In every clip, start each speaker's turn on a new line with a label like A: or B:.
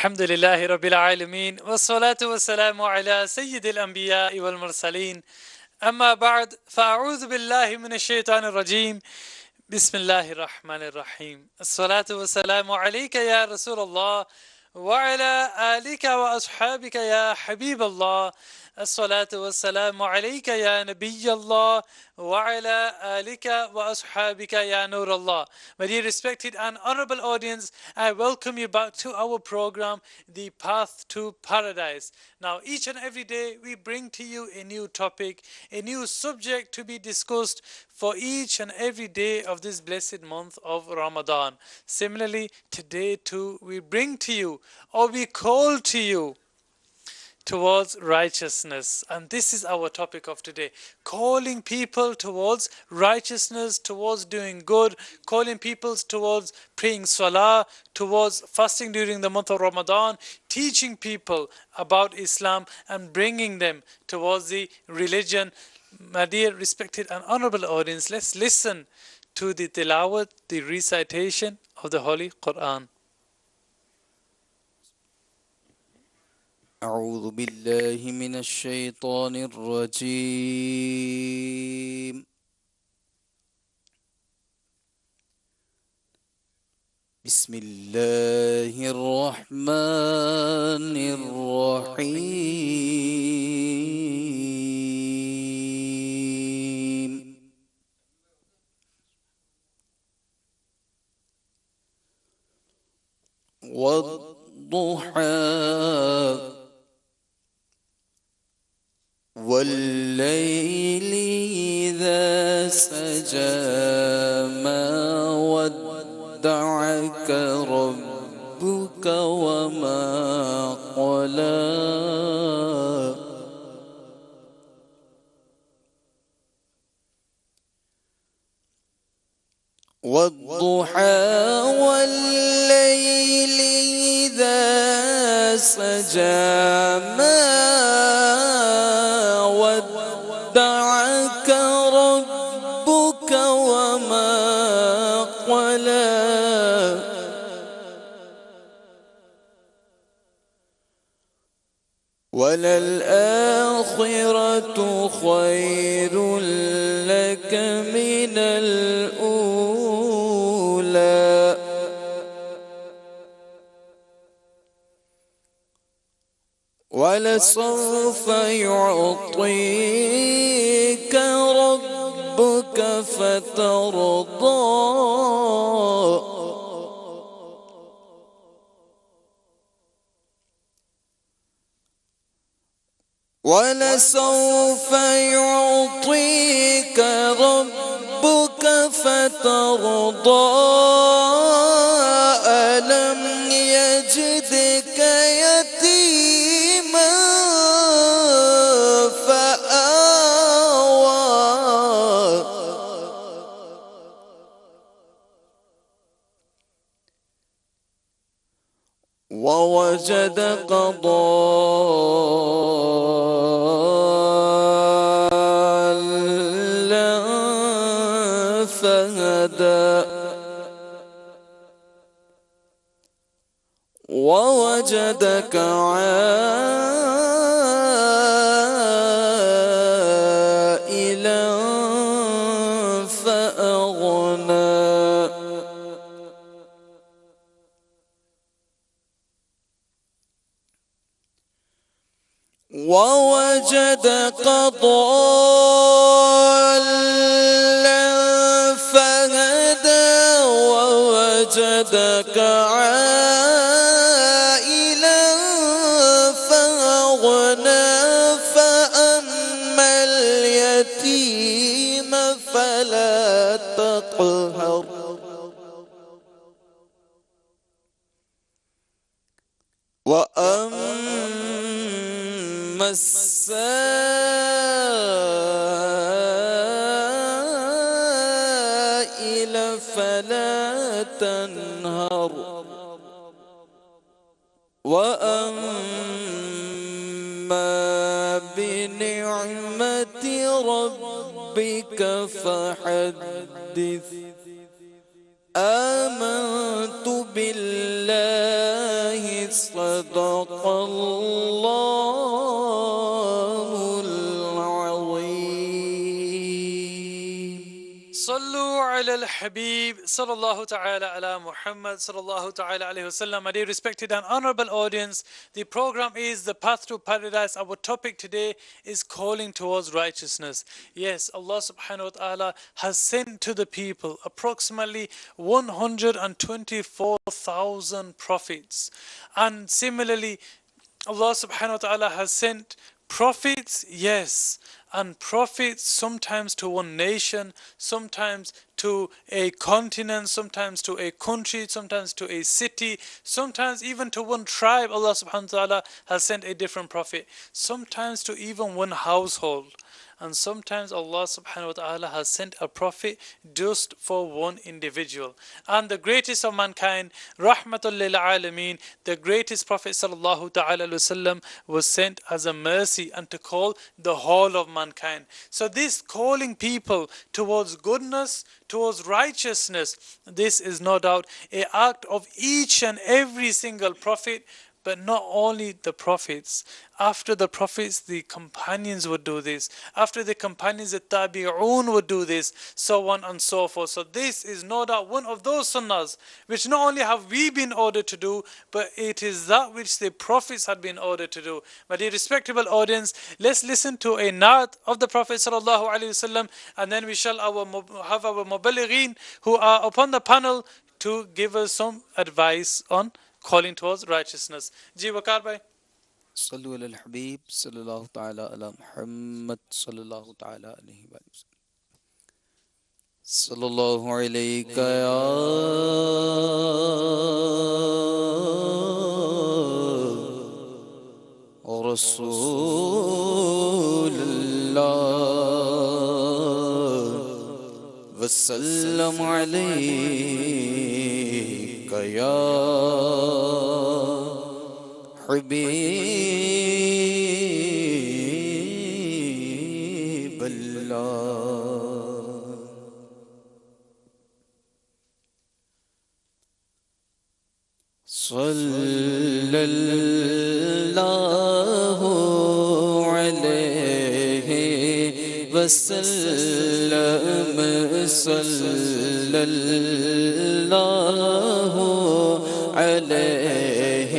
A: الحمدللہ رب العالمین والصلاة والسلام على سید الانبیاء والمرسلین اما بعد فاعوذ باللہ من الشیطان الرجیم بسم اللہ الرحمن الرحیم الصلاة والسلام علیک یا رسول اللہ وعلى آلك وأصحابك يا حبيب الله الصلاة والسلام عليك يا نبي الله وعلى آلك وأصحابك يا نور الله. My dear respected and honorable audience, I welcome you back to our program, The Path to Paradise. Now, each and every day we bring to you a new topic, a new subject to be discussed for each and every day of this blessed month of Ramadan. Similarly, today too we bring to you, or we call to you, towards righteousness. And this is our topic of today, calling people towards righteousness, towards doing good, calling people towards praying salah, towards fasting during the month of Ramadan, teaching people about Islam and bringing them towards the religion. My dear respected and honorable audience, let's listen to the tilawat, the recitation of the Holy Quran.
B: أعوذ بالله من الشيطان الرجيم. بسم الله الرحمن الرحيم. والضحى والليل إذا سجى ما ودعك ربك وما قلى والضحى والليل إذا سجى ما ودعك ربك وما قلى وللآخرة خير لك من الأولى ولسوف يعطيك ربك فترضى ولسوف يعطيك ربك فترضى ألم يجدك يتيما فآوى ووجدك ضالا فهدى ووجدك عائلا فأغنى ووجدك ضالا فهدى ووجدك عائلا فأغنى فأما اليتيم فلا تقهر وأما السائل فلا تنهر وأما بنعمة ربك فحدث آمنت بالله صدق الله العظيم.
A: صلوا على الحبیب صلی اللہ تعال علی محمد صلی اللہ تعال علیہ وسلم. My dear respected and honorable audience, the program is The Path to Paradise. Our topic today is calling towards righteousness. Yes, Allah subhanahu wa ta'ala has sent to the people approximately 124,000 prophets. And similarly, Allah subhanahu wa ta'ala has sent prophets, yes, and prophets sometimes to one nation, sometimes to a continent, sometimes to a country, sometimes to a city, sometimes even to one tribe. Allah subhanahu wa ta'ala has sent a different prophet, sometimes to even one household. And sometimes Allah subhanahu wa ta'ala has sent a prophet just for one individual. And the greatest of mankind, rahmatul lil alameen, the greatest prophet sallallahu ta'ala alayhi wasallam, was sent as a mercy and to call the whole of mankind. So this calling people towards goodness, towards righteousness, this is no doubt an act of each and every single prophet. But not only the prophets. After the prophets, the companions would do this. After the companions, the tabi'un would do this, so on and so forth. So this is no doubt one of those sunnahs which not only have we been ordered to do, but it is that which the prophets had been ordered to do. My dear respectable audience, let's listen to a naat of the Prophet sallallahu alaihi wasallam, and then we shall have our mubalighin who are upon the panel to give us some advice on calling towards righteousness. Ji Wakar bhai.
B: صلوا على الحبيب صلى الله تعالى على محمد صلى الله تعالى عليه وسلم. صلى الله عليك يا رسول الله وسلم عليك يا حبیب اللہ. صلی اللہ علیہ وسلم صلی اللہ علیہ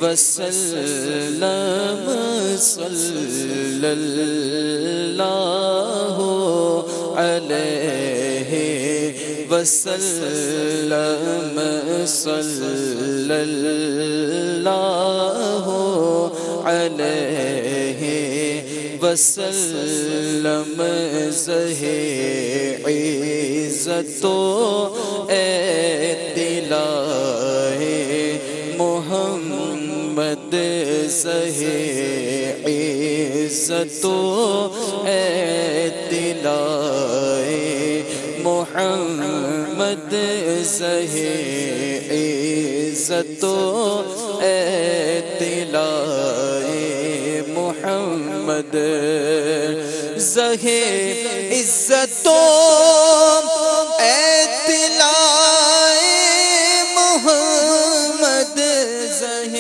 B: وسلم صلی اللہ علیہ وسلم صلی اللہ علیہ وسلم زہِ عزت و اطلاع محمد زہِ عزت و اطلاع محمد زہِ عزت و اطلاع محمد زہِ عزت و اطلاع محمد زہِ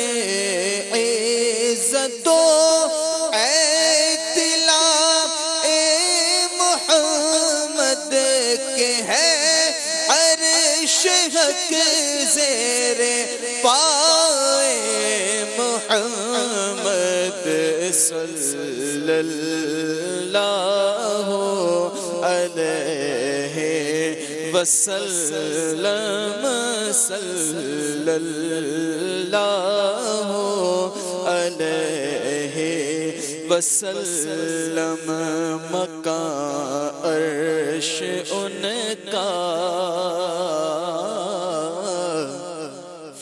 B: عزت و اطلاع محمد کے ہے عرش حق زیر پائے محمد صلی اللہ علیہ وسلم صلی اللہ علیہ وسلم. مقام عرش ان کا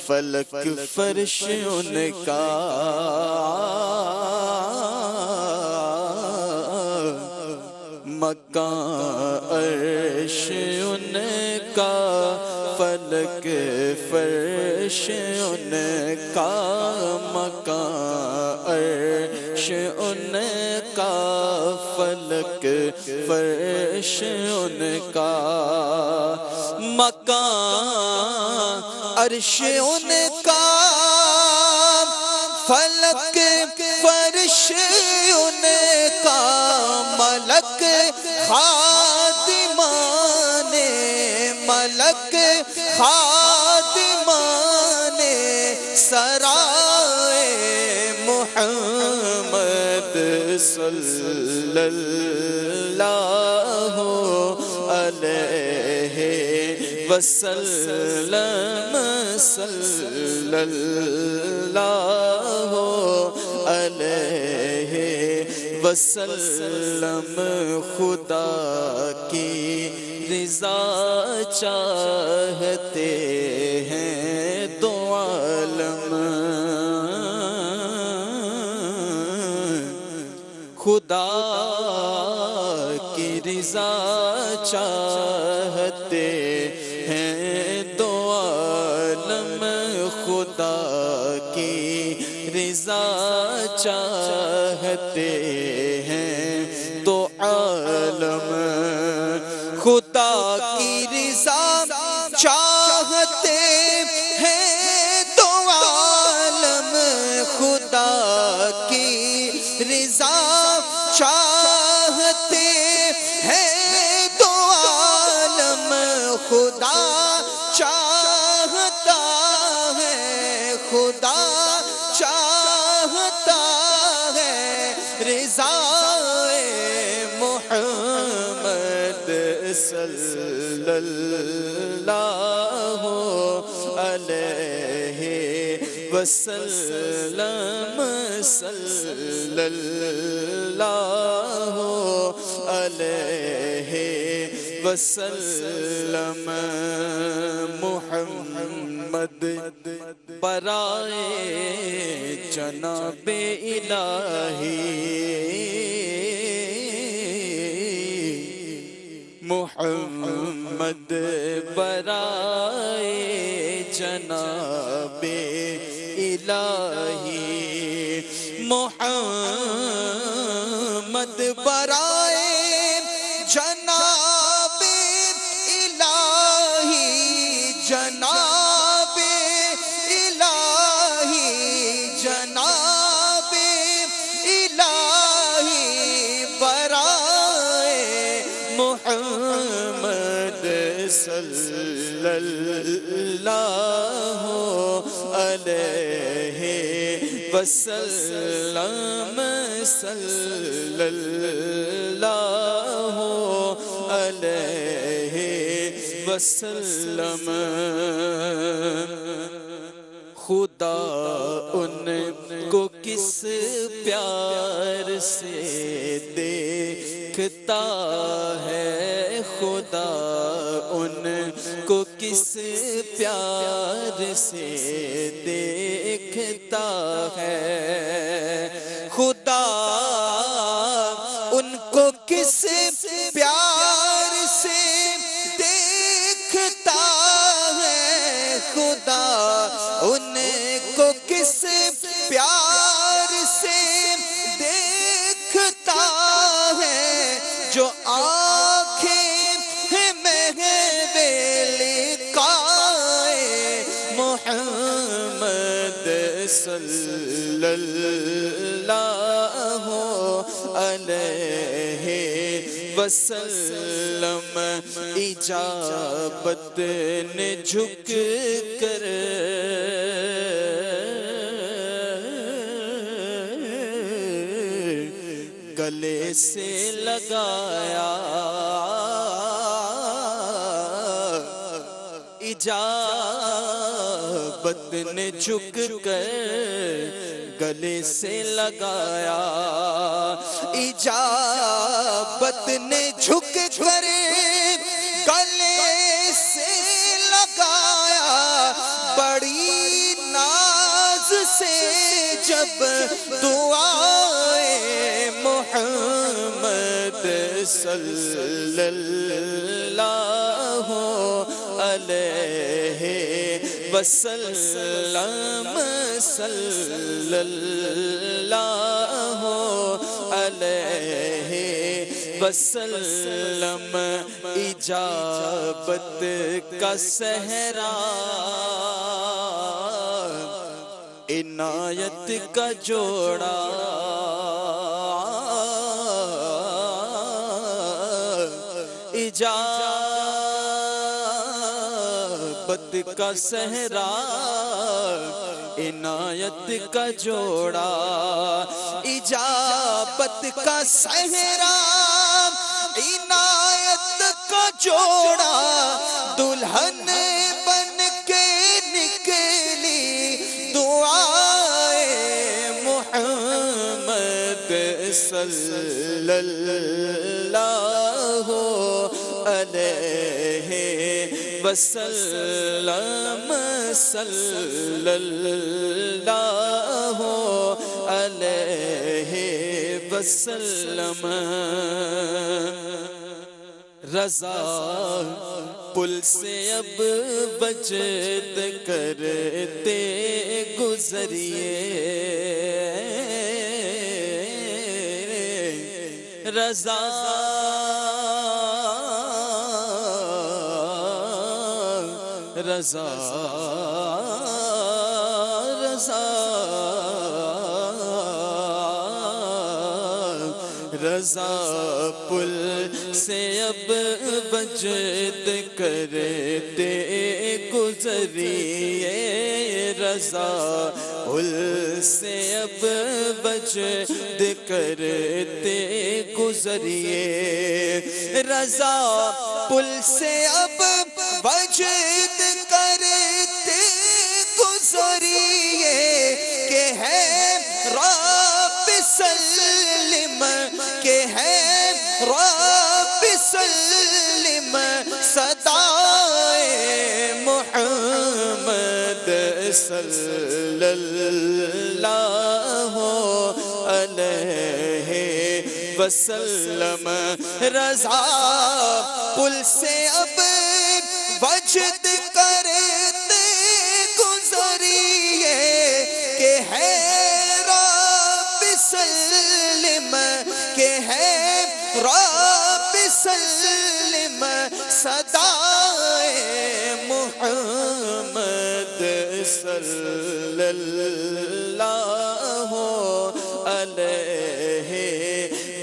B: فلک فرش ان کا مقام عرش ان کا فلک فرش ان کا مقام عرش ان کا فلک فرش ان کا مقام عرش ان کا فلک فرش ان کا ملک خادمان ملک خادمان سرائے محمد صلی اللہ علیہ وسلم صلی اللہ علیہ وسلم خدا کی رضا چاہتے ہیں دو عالم خدا کی رضا چاہتے ہیں دو عالم خدا کی رضا چاہتے ہیں دو عالم خدا کی رضا چاہتے ہیں دو عالم خدا کی رضا چاہتے ہیں دو عالم خدا چاہتا ہے خدا چاہتا ہے رضا محمد صلی اللہ علیہ وسلم صلی اللہ علیہ وسلم محمد برائے جناب الہی محمد برائے جناب الہی محمد برائے جناب الہی جناب الہی جناب الہی برائے محمد صلی اللہ علیہ وسلم صلی اللہ علیہ وسلم خدا ان کو کس پیار سے دیکھتا ہے خدا ان کو کس پیار سے دیکھتا ہے خدا ان کو کس پیار سے دیکھتا ہے خدا ان کو کس پیار سے دیکھتا ہے جو آنکھیں محمد صلی اللہ علیہ وسلم اجابت نے جھک کر گلے سے لگایا اجابت نے جھک کر گلے سے لگایا اجابت نے جھک کر گلے سے لگایا بڑی ناز سے جب دعائے محمد صلی اللہ علیہ وسلم صلی اللہ علیہ وسلم اجابت کا صحرا عنایت کا جوڑا اجابت کا صحرا عنایت کا جوڑا اجابت کا صحرا عنایت کا جوڑا دلہن بن کے نکلی دعائے محمد صلی اللہ علیہ وسلم صلی اللہ علیہ وسلم رضا پل سے اب بچت کرتے گزریے رضا رضا رضا رضا پل سے اب بچت کرتے گزریے رضا پل سے اب بچت کرتے گزریے رضا پل سے اب بچت کرتے گزریے کہ ہے رب سلم کہ ہے رب سلم صدائے محمد صلی اللہ علیہ وسلم رضا پل سے اب بچت کرتے گزریے کہ ہے رب سلم کہ ہے رب سلم صدائے محمد صلی اللہ علیہ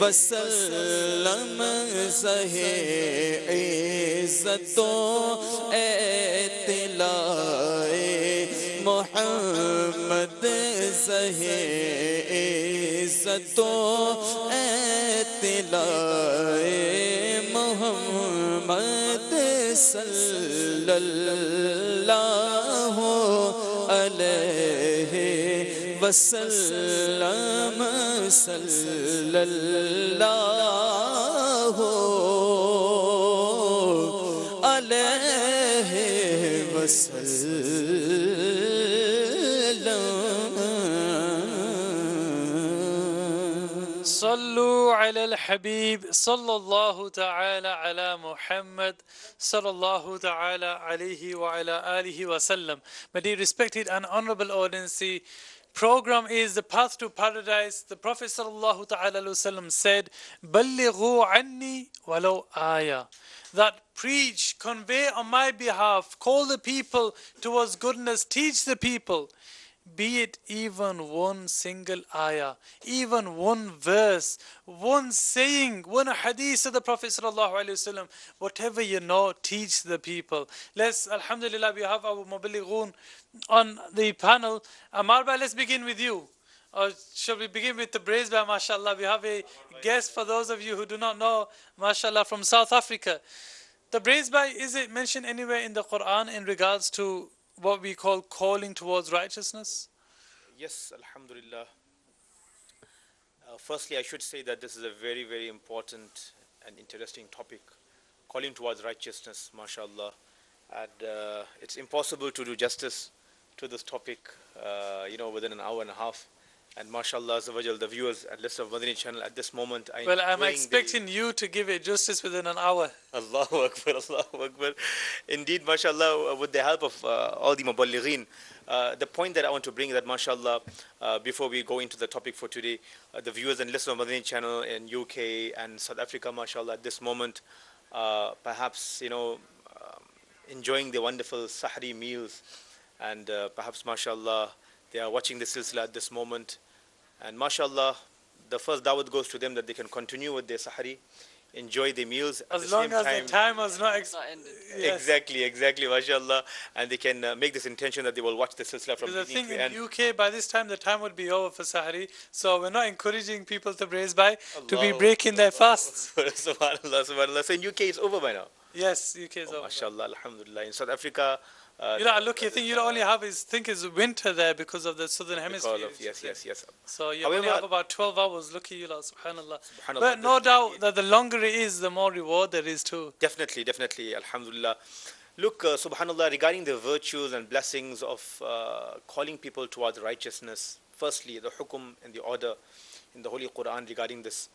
B: وسلم زہے عزت و اطلاع محمد زہے عزت و اطلاع محمد صلی اللہ علیہ وسلم صلی اللہ علیہ وسلم
A: صلوا على الحبيب صلى الله تعالى على محمد صلى الله تعالى عليه وعلى آله وسلم. My dear respected and honorable audience, the program is The Path to Paradise. The Prophet sallallahu ta'ala alayhi wasallam said, "Ballighu anni walau aya." That preach, convey on my behalf, call the people towards goodness, teach the people, be it even one single ayah, even one verse, one saying, one hadith of the Prophet sallallahu alaihi wasallam, whatever you know, teach the people. Let's, alhamdulillah, we have our muballighoon on the panel. Amar bhai, let's begin with you. Or shall we begin with the praise bhai, mashallah? We have a guest for those of you who do not know, mashallah, from South Africa. The praise bhai, is it mentioned anywhere in the Quran in regards to what we call calling towards righteousness?
C: Yes, alhamdulillah. Firstly, I should say that this is a very, very important and interesting topic, calling towards righteousness, mashallah. And it's impossible to do justice to this topic, within an hour and a half. And mashallah, the viewers and listeners of Madani channel at this moment,
A: I'm expecting you to give it justice within an hour.
C: Allahu Akbar, Allahu Akbar. Indeed, mashallah, with the help of all the muballighin, the point that I want to bring is that, mashallah, before we go into the topic for today, the viewers and listeners of Madani channel in UK and South Africa, mashallah, at this moment, perhaps, enjoying the wonderful sahri meals, and perhaps, mashallah, They are watching the Silsilay at this moment. And mashallah, the first da'wat goes to them that they can continue with their sahari, enjoy their meals.
A: As long as the time was not ended. Yes.
C: Exactly, mashallah. And they can make this intention that they will watch the Silsilay from
A: Because I
C: beginning
A: think
C: to
A: in
C: end.
A: UK, by this time, the time would be over for sahari. So we're not encouraging people to praise by, to be
C: Allahu
A: breaking their fasts.
C: Subhanallah, subhanallah. So in UK, it's over by now.
A: Yes, UK is
C: Oh,
A: over.
C: mashallah, alhamdulillah. In South Africa,
A: You know, lucky thing you don't only have is winter there because of the southern hemisphere.
C: yes.
A: So you
C: However,
A: only have about 12 hours. Lucky you lot, subhanallah.
C: Subhanallah,
A: But no
C: definitely.
A: doubt that the longer it is, the more reward there is too.
C: Definitely, alhamdulillah. Look, subhanallah, regarding the virtues and blessings of calling people towards righteousness, firstly, the hukum and the order in the Holy Quran regarding this,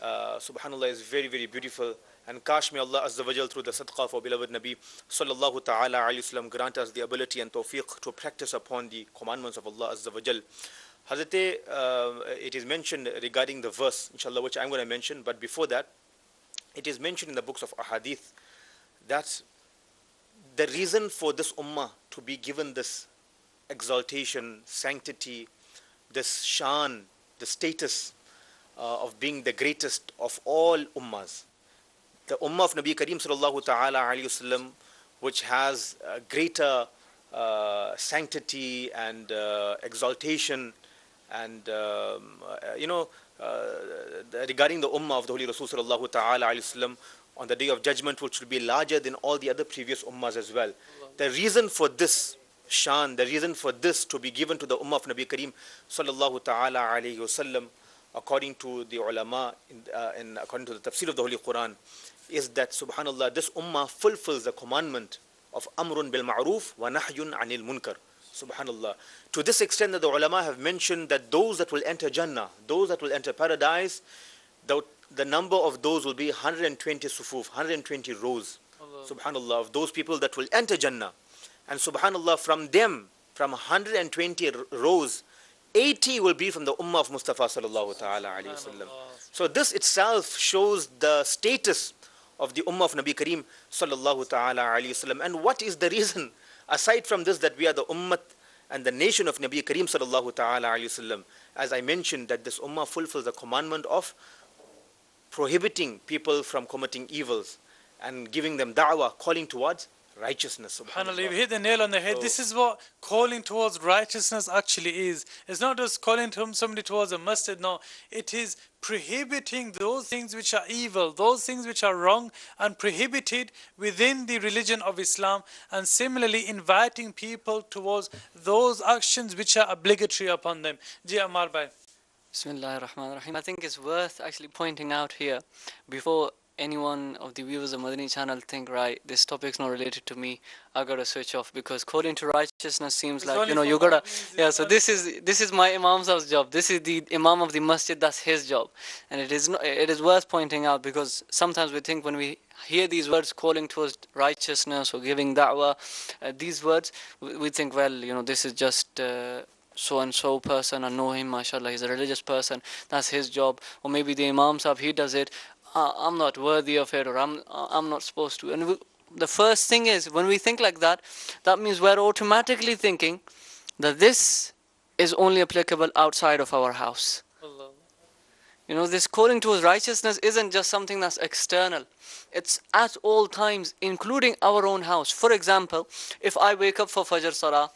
C: subhanallah, is very, very beautiful. And kash may Allah Azza wa Jal through the sadaqah of our beloved Nabi sallallahu ta'ala alayhi wasallam grant us the ability and tawfiq to practice upon the commandments of Allah Azza wa Jal. Hazrat, it is mentioned regarding the verse, inshallah, which I'm going to mention, but before that, it is mentioned in the books of ahadith that the reason for this ummah to be given this exaltation, sanctity, this shan, the status of being the greatest of all ummahs, the ummah of Nabi Kareem sallallahu ta'ala alayhi wasallam, which has greater sanctity and exaltation, and regarding the ummah of the Holy Rasul sallallahu ta'ala alayhi wasallam on the day of judgment, which will be larger than all the other previous ummahs as well. The reason for this shan, the reason for this to be given to the ummah of Nabi Kareem sallallahu ta'ala alayhi wasallam, according to the ulama and according to the tafsir of the Holy Quran, is that subhanallah, this ummah fulfills the commandment of amrun bil ma'ruf wa nahyun anil munkar. Subhanallah. To this extent that the ulama have mentioned that those that will enter Jannah, those that will enter paradise, the number of those will be 120 sufuf, 120 rows.
A: Allah.
C: Subhanallah, of those people that will enter Jannah. And subhanallah, from them, from 120 rows, 80 will be from the ummah of Mustafa sallallahu ta'ala alayhi wasallam. So this itself shows the status of the ummah of Nabi Kareem sallallahu ta'ala alayhi wasallam. And what is the reason, aside from this, that we are the ummah and the nation of Nabi Kareem sallallahu ta'ala alayhi wasallam? As I mentioned, that this ummah fulfills the commandment of prohibiting people from committing evils and giving them da'wah, calling towards righteousness.
A: SubhanAllah, you hit the nail on the head. This is what calling towards righteousness actually is. It's not just calling somebody towards a masjid, no. It is prohibiting those things which are evil, those things which are wrong and prohibited within the religion of Islam, and similarly inviting people towards those actions which are obligatory upon them. Ji Ammar bhai.
B: Bismillahirrahmanirrahim. I think it's worth actually pointing out here, before any one of the viewers of Madani channel think, right, this topic's not related to me, I gotta switch off, because calling to righteousness seems
A: It's
B: like,
A: only
B: you
A: for
B: gotta,
A: Madani,
B: so this is my Imam's house job, this is the Imam of the masjid, that's his job. And it is worth pointing out, because sometimes we think when we hear these words, calling towards righteousness or giving da'wah, these words, we think, well, this is just so-and-so person, I know him, mashallah, he's a religious person, that's his job. Or maybe the Imam Sahib, he does it, I'm not worthy of it, or I'm not supposed to. And the first thing is, when we think like that, that means we're automatically thinking that this is only applicable outside of our house.
A: Allah.
B: This calling towards righteousness isn't just something that's external. It's at all times, including our own house. For example, if I wake up for Fajr Salah,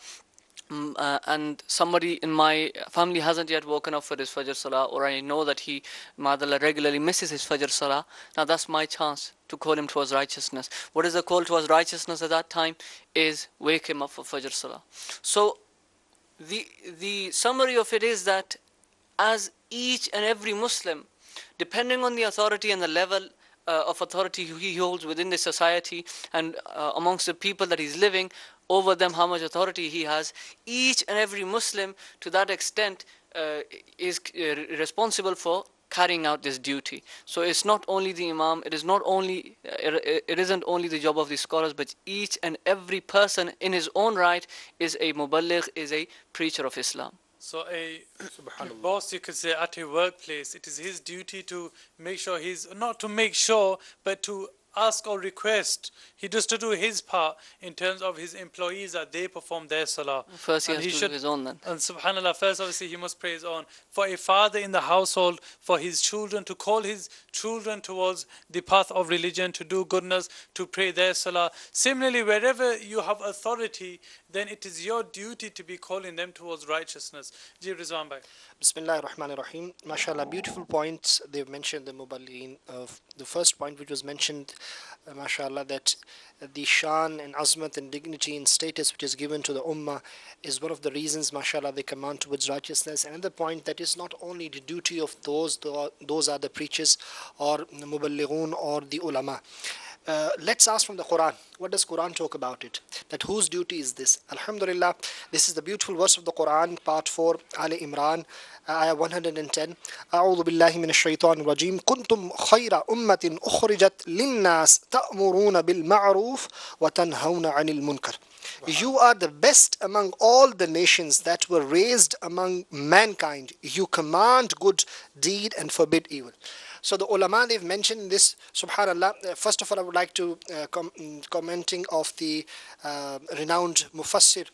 B: and somebody in my family hasn't yet woken up for his Fajr Salah, or I know that he, madallah, regularly misses his Fajr Salah, now that's my chance to call him towards righteousness. What is the call towards righteousness at that time? Is wake him up for Fajr Salah. So the summary of it is that as each and every Muslim, depending on the authority and the level of authority he holds within the society and amongst the people that he's living, over them how much authority he has, each and every Muslim to that extent is responsible for carrying out this duty. So it's not only the Imam, it isn't only the job of the scholars, but each and every person in his own right is a muballigh, is a preacher of Islam.
A: So a boss, you could say, at a workplace, it is his duty to make sure but to ask or request. He does to do his part in terms of his employees, that they perform their salah.
B: First he
A: And
B: has to do his own then.
A: And subhanAllah, first obviously he must pray his own. For a father in the household, for his children, to call his children towards the path of religion, to do goodness, to pray their salah. Similarly, wherever you have authority, then it is your duty to be calling them towards righteousness. Ji Rizwan bhai.
D: Bismillah ar-Rahman ar-Rahim. MashaAllah, beautiful points they've mentioned, the Muballighin. The first point which was mentioned, MashaAllah, that the shan and azmat and dignity and status which is given to the Ummah is one of the reasons, MashaAllah, they command towards righteousness. Another point, that is not only the duty of those are the preachers or the Muballighun or the ulama. Let's ask from the Quran. What does Quran talk about it? That whose duty is this? Alhamdulillah, this is the beautiful verse of the Quran, part 4, Ali Imran, ayah 110. أعوذ بالله من الشيطان الرجيم كنتم خير أمة أخرجت للناس تأمرون بالمعروف وتنهون عن المنكر. You are the best among all the nations that were raised among mankind. You command good deed and forbid evil. So the ulama, they've mentioned this, subhanallah. First of all, I would like to commenting of the renowned mufassir,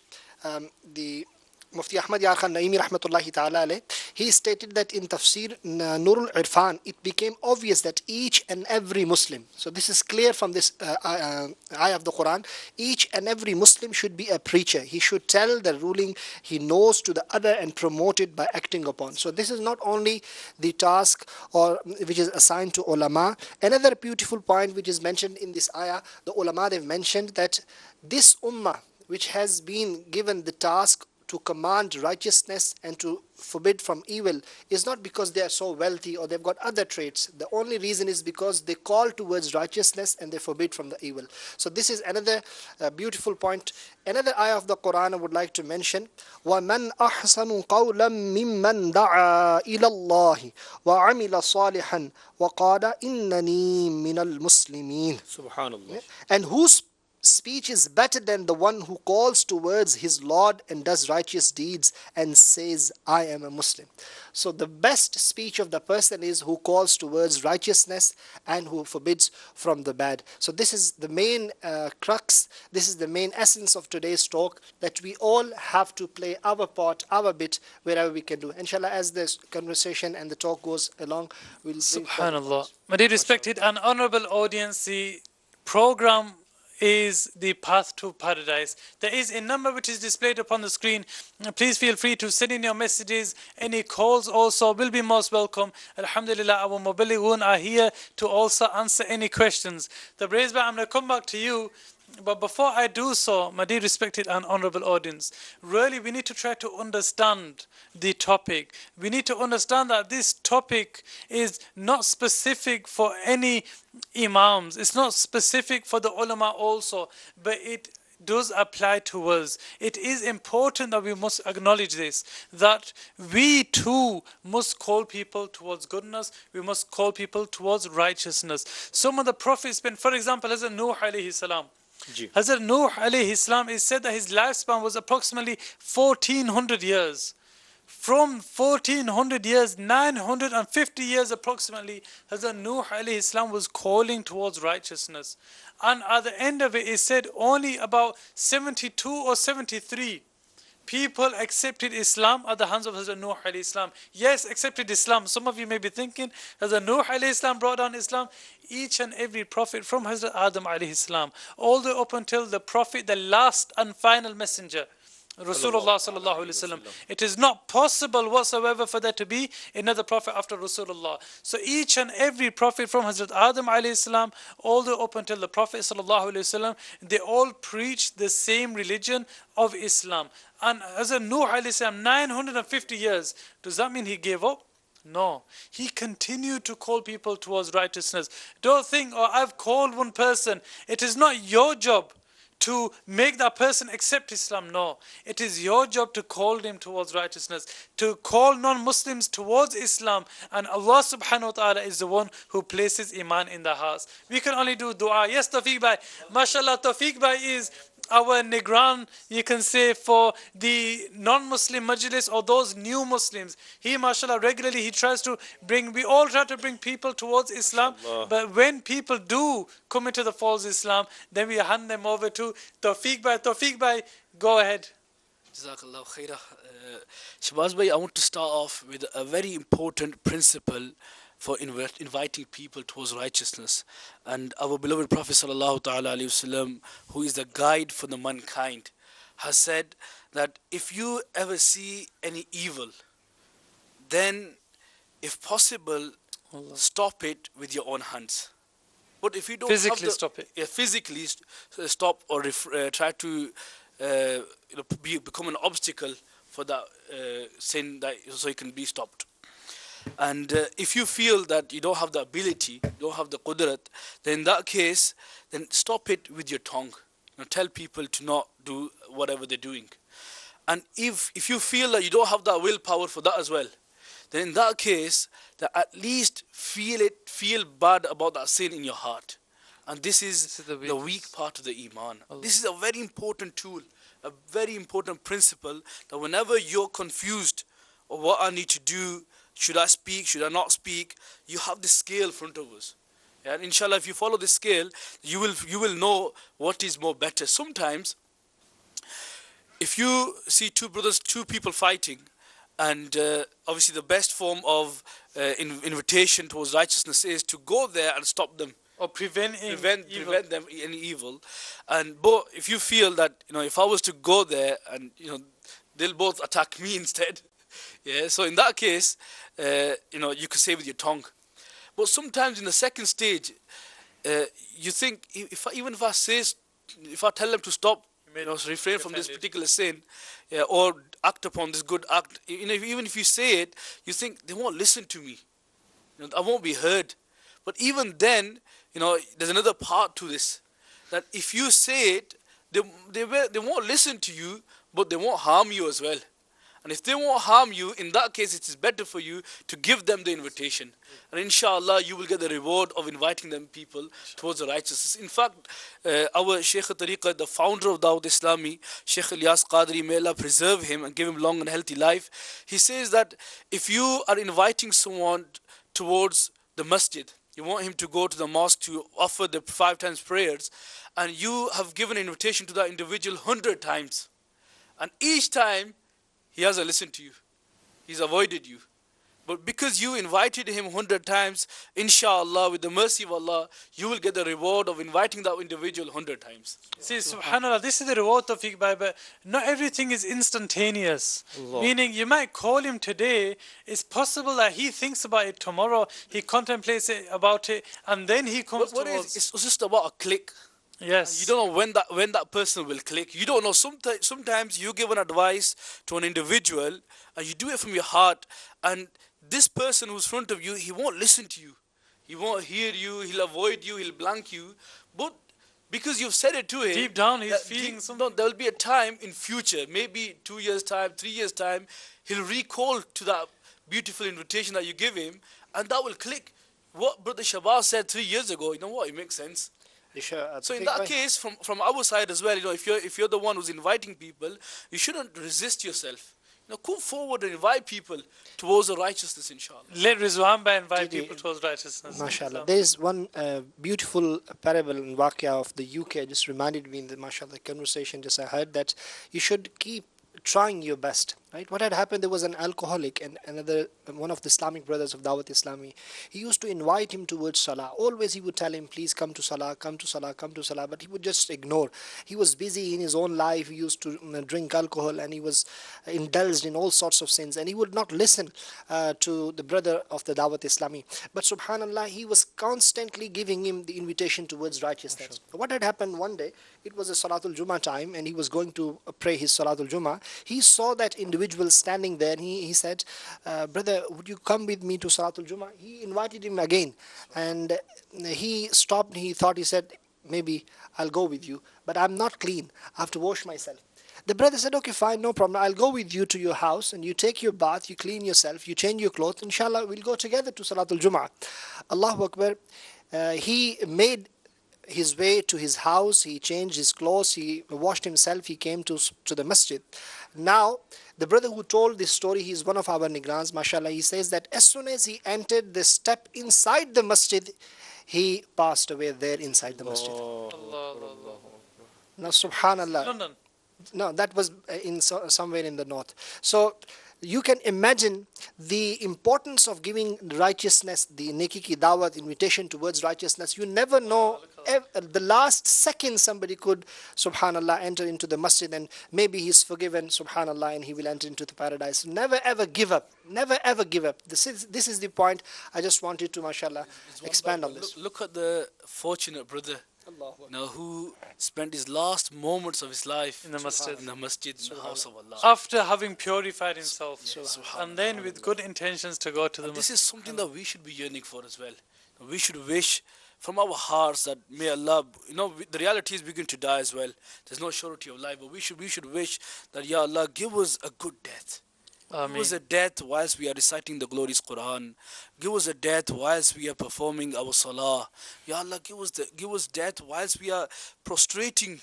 D: the Mufti Ahmad Yar Khan Naimi rahmatullahi ta'ala alayh. He stated that in Tafsir Nurul Irfan, it became obvious that each and every Muslim, so this is clear from this ayah of the Quran, each and every Muslim should be a preacher. He should tell the ruling he knows to the other and promote it by acting upon. So this is not only the task or which is assigned to ulama. Another beautiful point which is mentioned in this ayah, the ulama, they've mentioned that this ummah which has been given the task to command righteousness and to forbid from evil is not because they are so wealthy or they've got other traits. The only reason is because they call towards righteousness and they forbid from the evil. So this is another beautiful point. Another ayah of the Quran I would like to mention. وَمَنْ أَحْسَنُ قَوْلًا مِمَّنْ دَعَا إِلَى اللَّهِ وَعَمِلَ صَالِحًا وَقَالَ إِنَّنِي مِنَ الْمُسْلِمِينَ.
C: Subhanallah.
D: And whose speech is better than the one who calls towards his Lord and does righteous deeds and says, I am a Muslim. So the best speech of the person is who calls towards righteousness and who forbids from the bad. So this is the main crux, this is the main essence of today's talk, that we all have to play our part, our bit, wherever we can do. Inshallah, as this conversation and the talk goes along, we'll bring
A: Subhanallah. My dear respected and honorable audience, the program is the path to paradise. There is a number which is displayed upon the screen. Please feel free to send in your messages. Any calls also will be most welcome. Alhamdulillah, our Muballighun are here to also answer any questions. The Brazen, I'm going to come back to you. But before I do so, my dear respected and honorable audience, really we need to try to understand the topic. We need to understand that this topic is not specific for any imams. It's not specific for the ulama also, but it does apply to us. It is important that we must acknowledge this, that we too must call people towards goodness. We must call people towards righteousness. Some of the prophets, for example, Hazrat Nuh alayhi salam. Hazrat Nuh alayhi salam, is said that his lifespan was approximately 1400 years. From 1400 years, 950 years approximately, Hazrat Nuh alayhi salam was calling towards righteousness. And at the end of it, it said only about 72 or 73 people accepted Islam at the hands of Hazrat Nuh alayhi salam. Yes, accepted Islam. Some of you may be thinking, Hazrat Nuh alayhi salam brought down Islam. Each and every prophet from Hazrat Adam alayhi salam, all the way up until the prophet, the last and final messenger, Rasulullah sallallahu alaihi wasallam. It is not possible whatsoever for there to be another prophet after Rasulullah. So each and every prophet from Hazrat Adam alayhi salam all the way up until the Prophet sallallahu alaihi wasallam, they all preached the same religion of Islam. And Hazrat Nuh alayhi salam, 950 years, does that mean he gave up? No, he continued to call people towards righteousness. Don't think, oh, I've called one person. It is not your job to make that person accept Islam. No, it is your job to call them towards righteousness, to call non-Muslims towards Islam. And Allah subhanahu wa ta'ala is the one who places iman in the hearts. We can only do dua. Yes, Tawfiq bhai. MashaAllah, Tawfiq bhai is our Nigran, you can say, for the non-Muslim majlis or those new Muslims. He, mashallah, regularly he tries to bring, we all try to bring people towards Islam, but when people do come into the false Islam, then we hand them over to Tawfiq Bhai. Tawfiq Bhai, go ahead.
E: Jazakallah khairah. Shabazz Bhai, I want to start off with a very important principle for inviting people towards righteousness. And our beloved Prophet sallallahu ta'ala alayhi wasallam, who is the guide for the mankind, has said that if you ever see any evil, then if possible, stop it with your own hands. But if you don't
A: physically stop it.
E: Yeah, physically stop or try to become an obstacle for that sin, that so it can be stopped. And if you feel that you don't have the ability, you don't have the qudrat, then in that case, then stop it with your tongue. Tell people to not do whatever they're doing. And if you feel that you don't have that willpower for that as well, then in that case, that at least feel bad about that sin in your heart. And this is the weak part of the iman. This is a very important tool, a very important principle, that whenever you're confused of what I need to do, should I speak, should I not speak, you have this scale in front of us. Yeah, and inshallah, if you follow the scale, you will know what is more better. Sometimes, if you see two people fighting, and obviously the best form of invitation towards righteousness is to go there and stop them.
A: Or prevent
E: them any evil. But if you feel that, if I was to go there and, they'll both attack me instead. Yeah, so in that case, you could say with your tongue. But sometimes in the second stage, you think, if I tell them to stop, refrain from this particular sin, yeah, or act upon this good act, even if you say it, you think they won't listen to me. I won't be heard. But even then, there's another part to this, that if you say it, they won't listen to you, but they won't harm you as well. And if they won't harm you, in that case, it is better for you to give them the invitation. And inshallah, you will get the reward of inviting them people towards the righteousness. In fact, our Shaykh Tariqah, the founder of Dawud Islami, Shaykh Ilyas Qadri, may Allah preserve him and give him long and healthy life, he says that if you are inviting someone towards the masjid, you want him to go to the mosque to offer the 5 times prayers, and you have given an invitation to that individual 100 times, and each time he hasn't listened to you, he's avoided you. But because you invited him 100 times, inshallah, with the mercy of Allah, you will get the reward of inviting that individual 100 times.
A: See, subhanAllah, this is the reward, Tawfiq Bhai, but not everything is instantaneous. Allah. Meaning, you might call him today, it's possible that he thinks about it tomorrow, he contemplates about it, and then he comes towards...
E: It's just about a click.
A: Yes.
E: You don't know when that person will click. You don't know. Sometimes you give an advice to an individual, and you do it from your heart, and this person who's in front of you, he won't listen to you. He won't hear you, he'll avoid you, he'll blank you. But because you've said it to him,
A: deep down he's feeling something.
E: No, there will be a time in future, maybe 2 years' time, 3 years' time, he'll recall to that beautiful invitation that you give him, and that will click. What Brother Shabazz said 3 years ago, you know what, it makes sense. So in that case, from our side as well, if you're the one who's inviting people, you shouldn't resist yourself. Come forward and invite people towards the righteousness, inshallah.
A: Let Rizwan Bhai invite people towards righteousness.
D: MashaAllah. There is one beautiful parable in Waqia of the UK, just reminded me in the MashaAllah conversation just I heard, that you should keep trying your best, right? What had happened, there was an alcoholic, and one of the Islamic brothers of Dawat Islami, he used to invite him towards Salah. Always he would tell him, please come to Salah, come to Salah, come to Salah, but he would just ignore. He was busy in his own life, he used to drink alcohol, and he was indulged in all sorts of sins, and he would not listen to the brother of the Dawat Islami. But subhanallah, he was constantly giving him the invitation towards righteousness. What had happened one day, it was a Salatul Jummah time, and he was going to pray his Salatul Jummah. He saw that individual standing there, and he said, brother, would you come with me to Salatul Jummah? He invited him again, and he stopped. He said, maybe I'll go with you, but I'm not clean, I have to wash myself. The brother said, okay, fine, no problem, I'll go with you to your house, and you take your bath, you clean yourself, you change your clothes, inshallah we'll go together to Salatul Jummah. Allahu Akbar. He made his way to his house, he changed his clothes, he washed himself, he came to the masjid. Now, the brother who told this story, he is one of our Nigrans, mashallah, he says that as soon as he entered the step inside the masjid, he passed away there inside the masjid. Now, subhanallah.
A: London.
D: No, that was somewhere in the north. So you can imagine the importance of giving righteousness, the neki ki dawat, invitation towards righteousness. You never know, the last second somebody could, subhanallah, enter into the masjid and maybe he's forgiven, subhanallah, and he will enter into the paradise. Never ever give up. Never ever give up. This is the point I just wanted to, mashallah, expand on this.
E: Look at the fortunate brother, who spent his last moments of his life
A: In the masjid.
E: in the house of Allah.
A: After having purified himself, and then with good intentions to go to the
E: This
A: masjid.
E: is something that we should be yearning for as well. We should wish from our hearts that may Allah, the reality is we're going to die as well. There's no surety of life, but we should wish that, Ya Allah, give us a good death. Give us a death whilst we are reciting the glorious Quran. Give us a death whilst we are performing our salah. Ya Allah, give us death whilst we are prostrating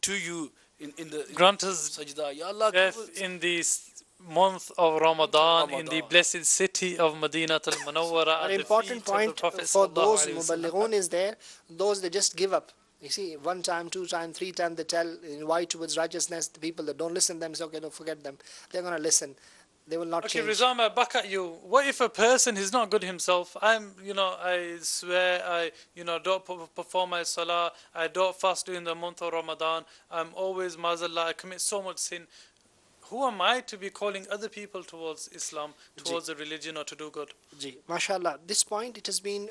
E: to you in the
A: Grant us
E: sajda. Ya Allah,
A: death in this month of Ramadan, in the blessed city of Madinat al-Munawwara.
D: An important point for those muballighun is there, those they just give up. You see, 1 time, 2 time, 3 time they invite towards righteousness. The people that don't listen to them say, okay, don't forget them. They're going to listen. They will not change.
A: Okay, Rizama, back at you. What if a person is not good himself? I swear, I don't perform my salah. I don't fast during the month of Ramadan. I'm always mazallah. I commit so much sin. Who am I to be calling other people towards Islam, towards a religion, or to do good?
D: MashaAllah, this point, it has been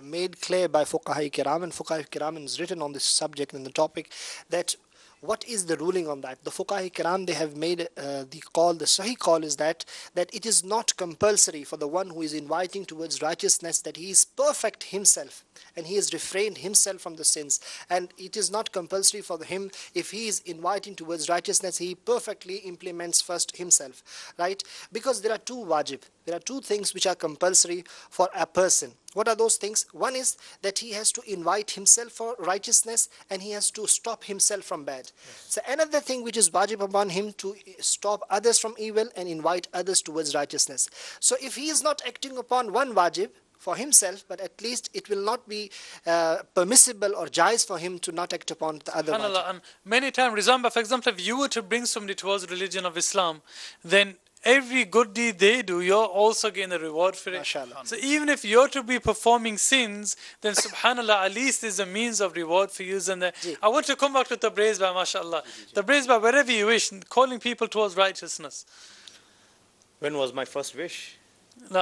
D: made clear by Fuqaha Kiram, and Fuqaha Kiram has written on this subject and the topic that what is the ruling on that? The Fuqaha Kiram, they have made the Sahih call is that it is not compulsory for the one who is inviting towards righteousness that he is perfect himself and he has refrained himself from the sins. And it is not compulsory for him, if he is inviting towards righteousness, he perfectly implements first himself, right? Because there are 2 wajib. There are 2 things which are compulsory for a person. What are those things? One is that he has to invite himself for righteousness and he has to stop himself from bad. So another thing which is wajib upon him to stop others from evil and invite others towards righteousness. So if he is not acting upon one wajib for himself, but at least it will not be permissible or jais for him to not act upon the other wajib.
A: And many times, Rizamba, for example, if you were to bring somebody towards the religion of Islam, then every good deed they do, you're also getting a reward for it.
D: MashaAllah.
A: So even if you're to be performing sins, then subhanallah, at least there's a means of reward for you. And I want to come back to Tabriz by mashallah. Tabriz by wherever you wish, calling people towards righteousness.
C: When was my first wish?
A: No,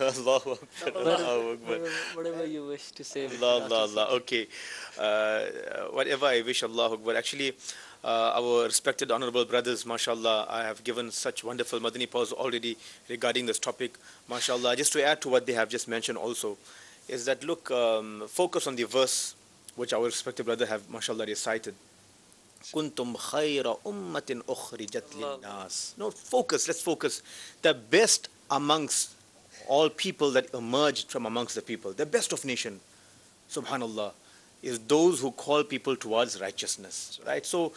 C: Allahu Akbar. Allahu Akbar.
B: Whatever you wish to say.
C: Allah. Okay. Whatever I wish, Allahu Akbar. Actually, our respected honorable brothers, mashallah, I have given such wonderful Madani pause already regarding this topic, mashallah. Just to add to what they have just mentioned also, is that look, focus on the verse which our respected brother have, mashallah, recited. Kuntum khayra ummatin ukhrijat linnas. No, focus, let's focus. The best amongst all people that emerged from amongst the people, the best of nation, subhanallah, is those who call people towards righteousness, right? So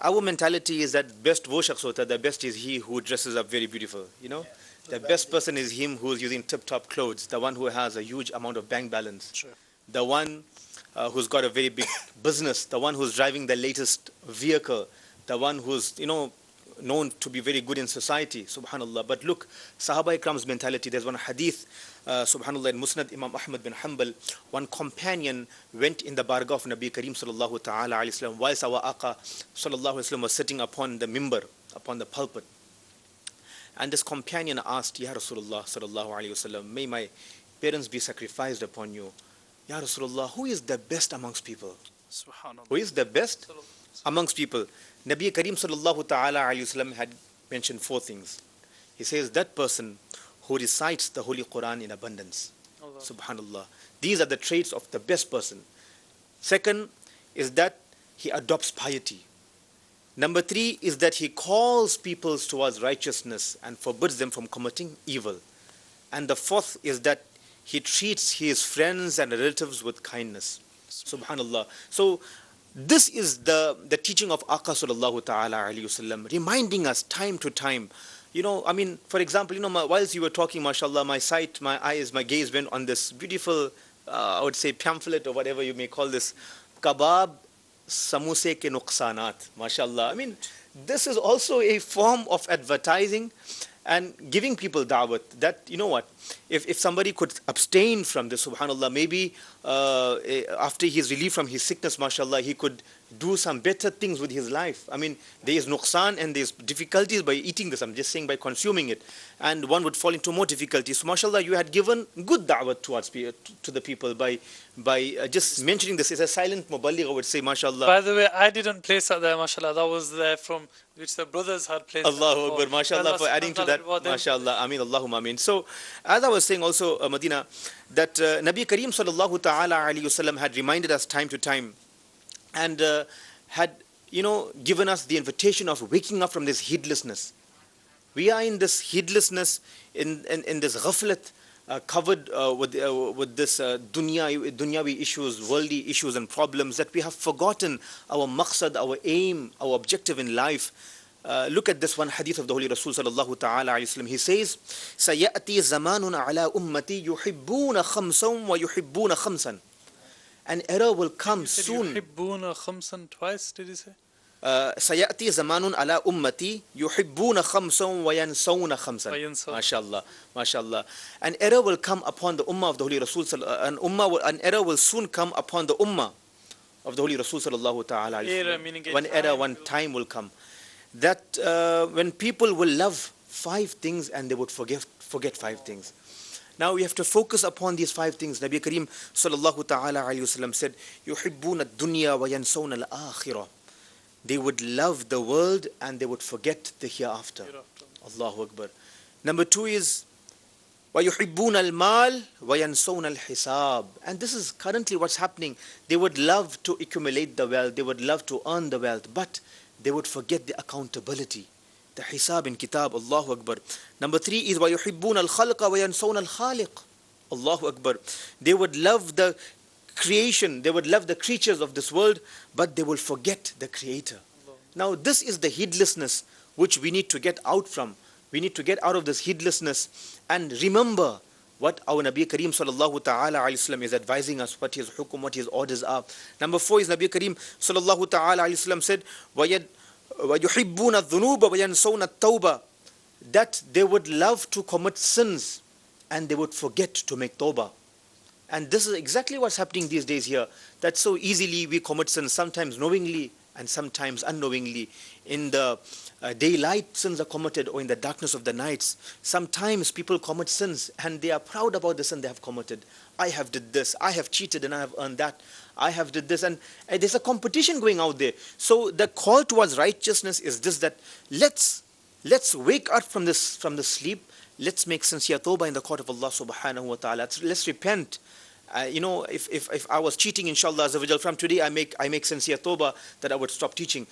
C: our mentality is that best wo shakhs hota, the best is he who dresses up very beautiful, the best person is him who is using tip-top clothes, the one who has a huge amount of bank balance, the one who's got a very big business, the one who's driving the latest vehicle, the one who's known to be very good in society, subhanallah. But look, Sahaba Ikram's mentality, there's one hadith, subhanallah, in Musnad Imam Ahmad bin Hanbal, one companion went in the bargah of Nabi Kareem sallallahu ta'ala alayhi wasallam, whilst our Aqa sallallahu alayhi wasallam was sitting upon the mimbar, upon the pulpit. And this companion asked, Ya Rasulullah sallallahu alayhi wasallam, may my parents be sacrificed upon you. Ya Rasulullah, who is the best amongst people? Who is the best amongst people? Nabi Kareem sallallahu ta'ala alayhi wasallam had mentioned 4 things. He says, that person who recites the Holy Quran in abundance. Allah. Subhanallah. These are the traits of the best person. Second is that he adopts piety. Number 3 is that he calls people towards righteousness and forbids them from committing evil. And the 4th is that he treats his friends and relatives with kindness. Subhanallah. So this is the teaching of Aqa sallallahu ta'ala alayhi wasallam, reminding us time to time. You know, I mean, for example, you know, whilst you were talking, mashallah, my sight, my eyes, my gaze went on this beautiful, I would say, pamphlet or whatever you may call this, Kabab Samuse ke Nuqsanat, mashallah. I mean, this is also a form of advertising and giving people da'wat, that, you know what, if somebody could abstain from this, subhanallah, maybe after he's relieved from his sickness, mashallah, he could do some better things with his life. I mean, there is nuqsan and there's difficulties by eating this, I'm just saying by consuming it, and one would fall into more difficulties. So mashallah, you had given good da'wat towards to the people by just mentioning this. It's a silent muballigh, I would say, mashallah.
A: By the way, I didn't place that there, mashallah. That was there from which the brothers had placed.
C: Allahu Akbar, mashallah, for adding to that, mashallah, ameen, Allahumma ameen. So, as I was saying also, Madina, that Nabi Kareem sallallahu ta'ala alayhi wasallam had reminded us time to time, and had, you know, given us the invitation of waking up from this heedlessness. We are in this heedlessness, in this ghaflat, covered with this dunyawi issues, worldly issues and problems, that we have forgotten our maqsad, our aim, our objective in life. Look at this one hadith of the Holy Rasul sallallahu ta'ala alayhi wasallam. He says, "Sayati zamanun ala ummati yuhibbuna khamsan wa yuhibbuna khamsan." An era will come soon.
A: Yuhibbuna khamsan twice, did you say?
C: سيأتي زمان على أمتي يحبون خمسا وينسون خمسا. MashaAllah, MashaAllah. An era will come upon the Ummah of the Holy Rasul. An era will soon come upon the Ummah of the Holy Rasul sallallahu ta'ala. One era, one time will come, that when people will love 5 things and they would forget 5 things. Now we have to focus upon these 5 things. Nabi Kareem sallallahu ta'ala alayhi wasallam said, يحبون الدنيا وينسون الآخرة. They would love the world and they would forget the hereafter. Allahu Akbar. Number 2 is وَيُحِبُّونَ الْمَالِ وَيَنْسَوْنَ الْحِسَابِ. And this is currently what's happening. They would love to accumulate the wealth, they would love to earn the wealth, but they would forget the accountability, the hisab in kitab. Allahu Akbar. Number 3 is وَيُحِبُّونَ الْخَلْقَ وَيَنْسَوْنَ الْخَالِقِ. Allahu Akbar. They would love the creation, they would love the creatures of this world, but they will forget the Creator. Now this is the heedlessness which we need to get out from. We need to get out of this heedlessness and remember what our Nabi Kareem sallallahu ta'ala alayhi wasallam is advising us, what his hukum, what his orders are. Number 4 is Nabi Kareem sallallahu ta'ala alayhi wasallam said, وَيُحِبُّونَ الذُّنُوبَ وَيَنْسَوْنَ التَّوْبَةِ. That they would love to commit sins and they would forget to make tawbah. And this is exactly what's happening these days here, that so easily we commit sins, sometimes knowingly and sometimes unknowingly. In the daylight, sins are committed, or in the darkness of the nights. Sometimes people commit sins and they are proud about the sin they have committed. I have did this, I have cheated and I have earned that, I have did this, and there's a competition going out there. So the call towards righteousness is this, that let's wake up from the sleep. Let's make sincere tawbah in the court of Allah subhanahu wa ta'ala. Let's repent. You know, if I was cheating, inshallah, from today I make sincere tawbah that I would stop cheating.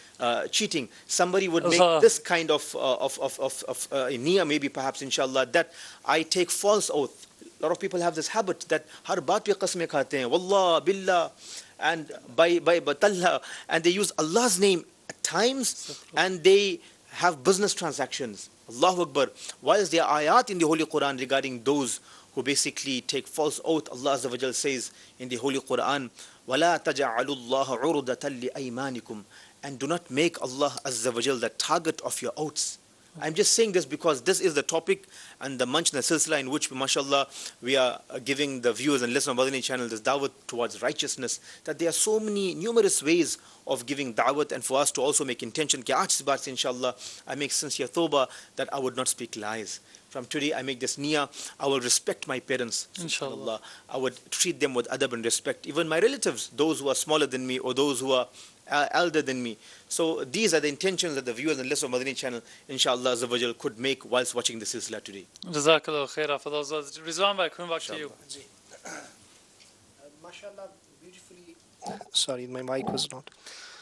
C: Somebody would make this kind of niyyah, maybe perhaps, inshallah, that I take false oath. A lot of people have this habit that har baat pe qasmein khate hain, wallah, billah, and by batallah, and they use Allah's name at times, and they have business transactions. Allahu Akbar. Whilst there are ayat in the Holy Quran regarding those who basically take false oath, Allah Azza wa Jal says in the Holy Quran, وَلَا تَجَعَلُوا اللَّهَ عُرُضَةً لِأَيْمَانِكُمْ. And do not make Allah Azza wa Jal the target of your oaths. I'm just saying this because this is the topic and the munch and the silsilay in which, mashallah, we are giving the viewers and listeners of Madani channel this da'wat towards righteousness, that there are so many numerous ways of giving da'wat, and for us to also make intention, ki aaj se baat se, inshallah, I make sincere tawbah that I would not speak lies. From today I make this niyyah, I will respect my parents, inshallah. I would treat them with adab and respect, even my relatives, those who are smaller than me or those who are elder than me. So these are the intentions that the viewers and listeners of Madani channel, inshallah Azza wa Jal, could make whilst watching the silsila today.
A: Jazakallah khairah for those words. Rizwan bhai, coming back to you.
D: MashaAllah, beautifully, sorry, my mic was not.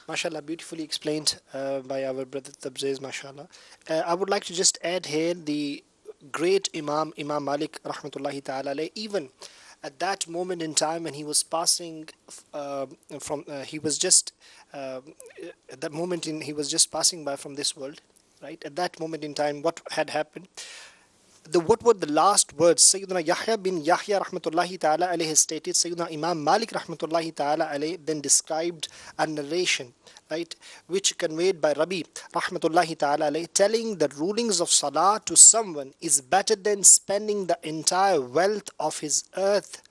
D: MashaAllah, beautifully explained by our brother Tabziz, MashaAllah. I would like to just add here the great Imam Malik rahmatullahi ta'ala alayh, even at that moment in time when he was passing he was just at that moment he was just passing by from this world, right? At that moment in time, what had happened? What were the last words? Sayyidina Yahya bin Yahya rahmatullahi ta'ala alayhi stated, Sayyidina Imam Malik rahmatullahi ta'ala alayhi then described a narration, right, which conveyed by Rabi rahmatullahi ta'ala alayhi, telling that rulings of salah to someone is better than spending the entire wealth of this earth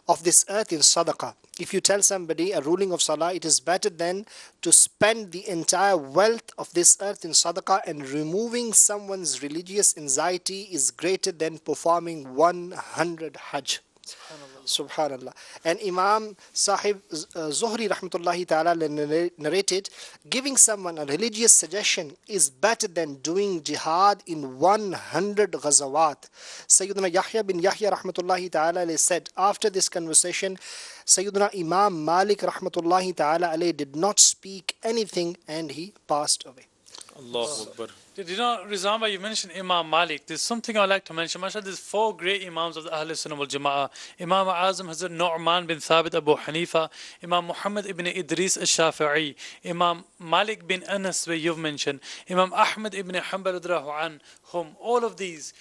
D: in sadaqah. If you tell somebody a ruling of salah, it is better than to spend the entire wealth of this earth in sadaqah, and removing someone's religious anxiety is greater than performing 100 hajj. Subhanallah. And Imam Sahib Zuhri rahmatullahi ta'ala narrated, giving someone a religious suggestion is better than doing jihad in 100 ghazawat. Sayyidina Yahya bin Yahya rahmatullahi ta'ala said, after this conversation, Sayyidina Imam Malik rahmatullahi ta'ala did not speak anything and he passed away.
C: Allahu Akbar.
A: Did you know, Rizamba, you mentioned Imam Malik. There's something I'd like to mention. MashaAllah, there's 4 great Imams of the Ahl Sunnah wal Jama'ah. Imam Azim Hazrat Nu'man bin Thabit Abu Hanifa, Imam Muhammad ibn Idris al-Shafi'i, Imam Malik bin Anas, where you've mentioned, Imam Ahmad ibn Hanbal radiallahu anhum. All of these,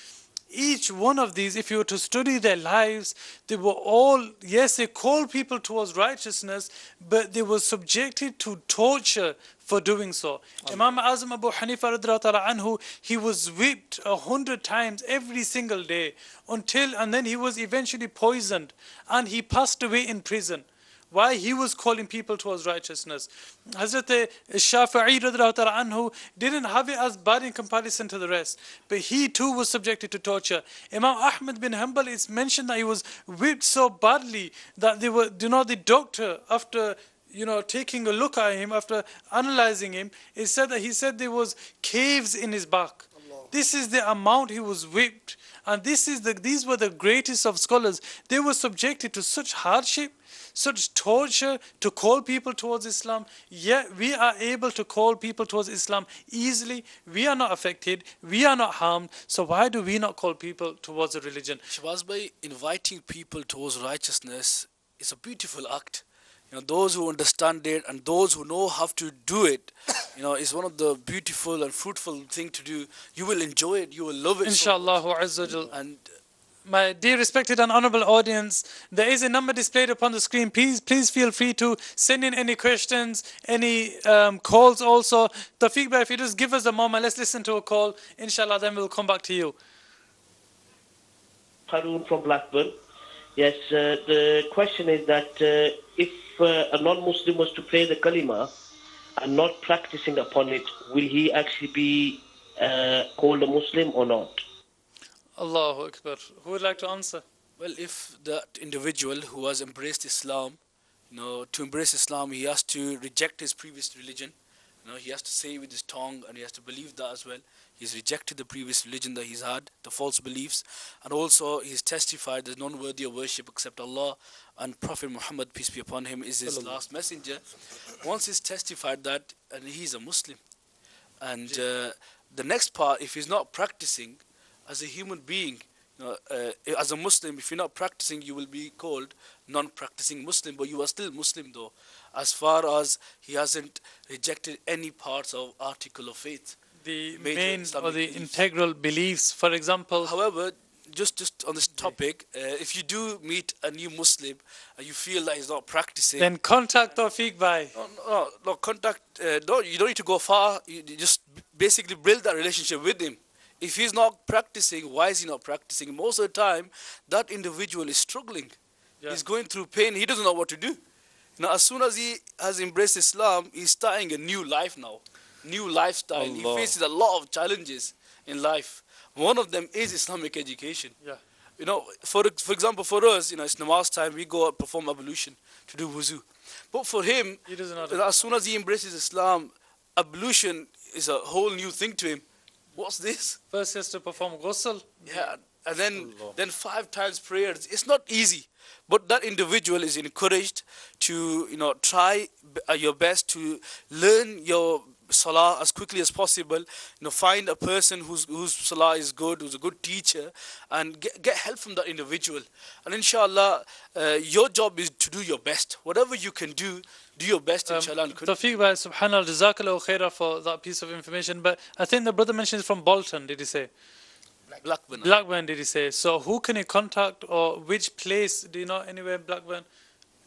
A: each one of these, if you were to study their lives, they were all, yes, they called people towards righteousness, but they were subjected to torture for doing so. Imam Azim Abu Hanifa radiallahu anhu, he was whipped 100 times every single day and then he was eventually poisoned and he passed away in prison. Why? He was calling people towards righteousness. Hazrat Shafi'i radiallahu anhu didn't have it as bad in comparison to the rest, but he too was subjected to torture. Imam Ahmad bin Hanbal, it's mentioned that he was whipped so badly that they were, the doctor, after taking a look at him, after analyzing him, he said there was caves in his back. This is the amount he was whipped. And these were the greatest of scholars. They were subjected to such hardship, such torture to call people towards Islam. Yet we are able to call people towards Islam easily. We are not affected. We are not harmed. So why do we not call people towards a religion?
E: Shabazz bhai, inviting people towards righteousness is a beautiful act. Those who understand it and those who know how to do it, is one of the beautiful and fruitful thing to do. You will enjoy it. You will love it.
A: Inshallah Azza wa Jal. And my dear respected and honorable audience, there is a number displayed upon the screen. Please feel free to send in any questions, any calls also. Tawfiq bhai, if you just give us a moment, let's listen to a call. Inshallah, then we'll come back to you.
F: Harun from Blackburn. Yes, the question is that if a non-Muslim was to pray the kalima and not practicing upon it, will he actually be called a Muslim or not?
A: Allahu Akbar. Who would like to answer?
E: Well, if that individual who has embraced Islam, to embrace Islam, he has to reject his previous religion. He has to say with his tongue, and he has to believe that as well. He's rejected the previous religion that he's had, the false beliefs, and also he's testified there's none worthy of worship except Allah, and Prophet Muhammad, peace be upon him, is his last messenger. Once he's testified that, and he's a Muslim. And the next part, if he's not practicing as a human being, as a Muslim, if you're not practicing, you will be called non-practicing Muslim, but you are still Muslim though, as far as he hasn't rejected any parts of article of faith.
A: The main or the integral beliefs, for example.
E: However, just on this topic, if you do meet a new Muslim and you feel that he's not practicing,
A: then contact Tawfiq bhai.
E: No, contact. You don't need to go far. You just basically build that relationship with him. If he's not practicing, why is he not practicing? Most of the time, that individual is struggling. Yeah. He's going through pain. He doesn't know what to do. As soon as he has embraced Islam, he's starting a new life now. New lifestyle. Allah. He faces a lot of challenges in life. One of them is Islamic education. Yeah. For example, for us, it's namaz time, we go out perform ablution to do wuzu. But for him,
A: he doesn't know
E: as soon as he embraces Islam, ablution is a whole new thing to him. What's this?
A: First he has to perform ghusl.
E: Yeah, and then 5 times prayers. It's not easy. But that individual is encouraged to, try your best to learn your salah as quickly as possible. Find a person whose salah is good, who's a good teacher, and get help from that individual. And inshallah, your job is to do your best. Whatever you can do your best, inshallah.
A: Tawfiq bhai, subhanallah, jazakallahu khairah for that piece of information. But I think the brother mentioned from Bolton, did he say? Blackburn, did he say? So who can he contact, or which place? Do you know anywhere in Blackburn?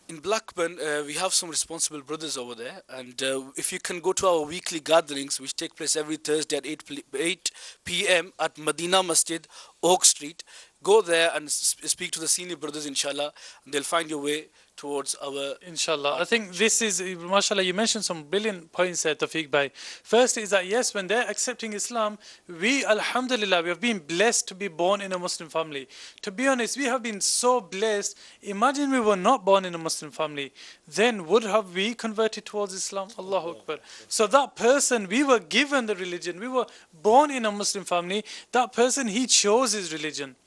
E: In Blackburn, we have some responsible brothers over there, and if you can go to our weekly gatherings, which take place every Thursday at 8 p.m. at Madina Masjid, Oak Street, go there and speak to the senior brothers, inshallah, and they'll find your way towards our...
A: Inshallah. I think this is, mashallah, you mentioned some brilliant points there, Tawfiq bhai. First is that, yes, when they're accepting Islam, we, alhamdulillah, we have been blessed to be born in a Muslim family. To be honest, we have been so blessed. Imagine we were not born in a Muslim family. Then would have we converted towards Islam? Allahu Akbar. So that person, we were given the religion. We were born in a Muslim family. That person, he chose his religion.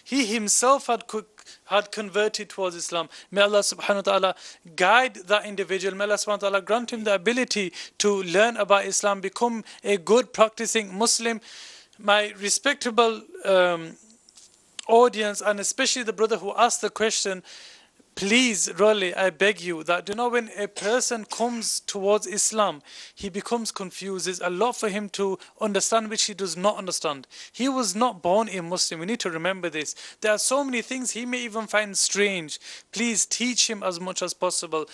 A: He himself had converted towards Islam. May Allah subhanahu wa ta'ala guide that individual. May Allah subhanahu wa ta'ala grant him the ability to learn about Islam, become a good practicing Muslim. My respectable audience, and especially the brother who asked the question, please, really, I beg you that, when a person comes towards Islam, he becomes confused. There's a lot for him to understand which he does not understand. He was not born a Muslim. We need to remember this. There are so many things he may even find strange. Please teach him as much as possible.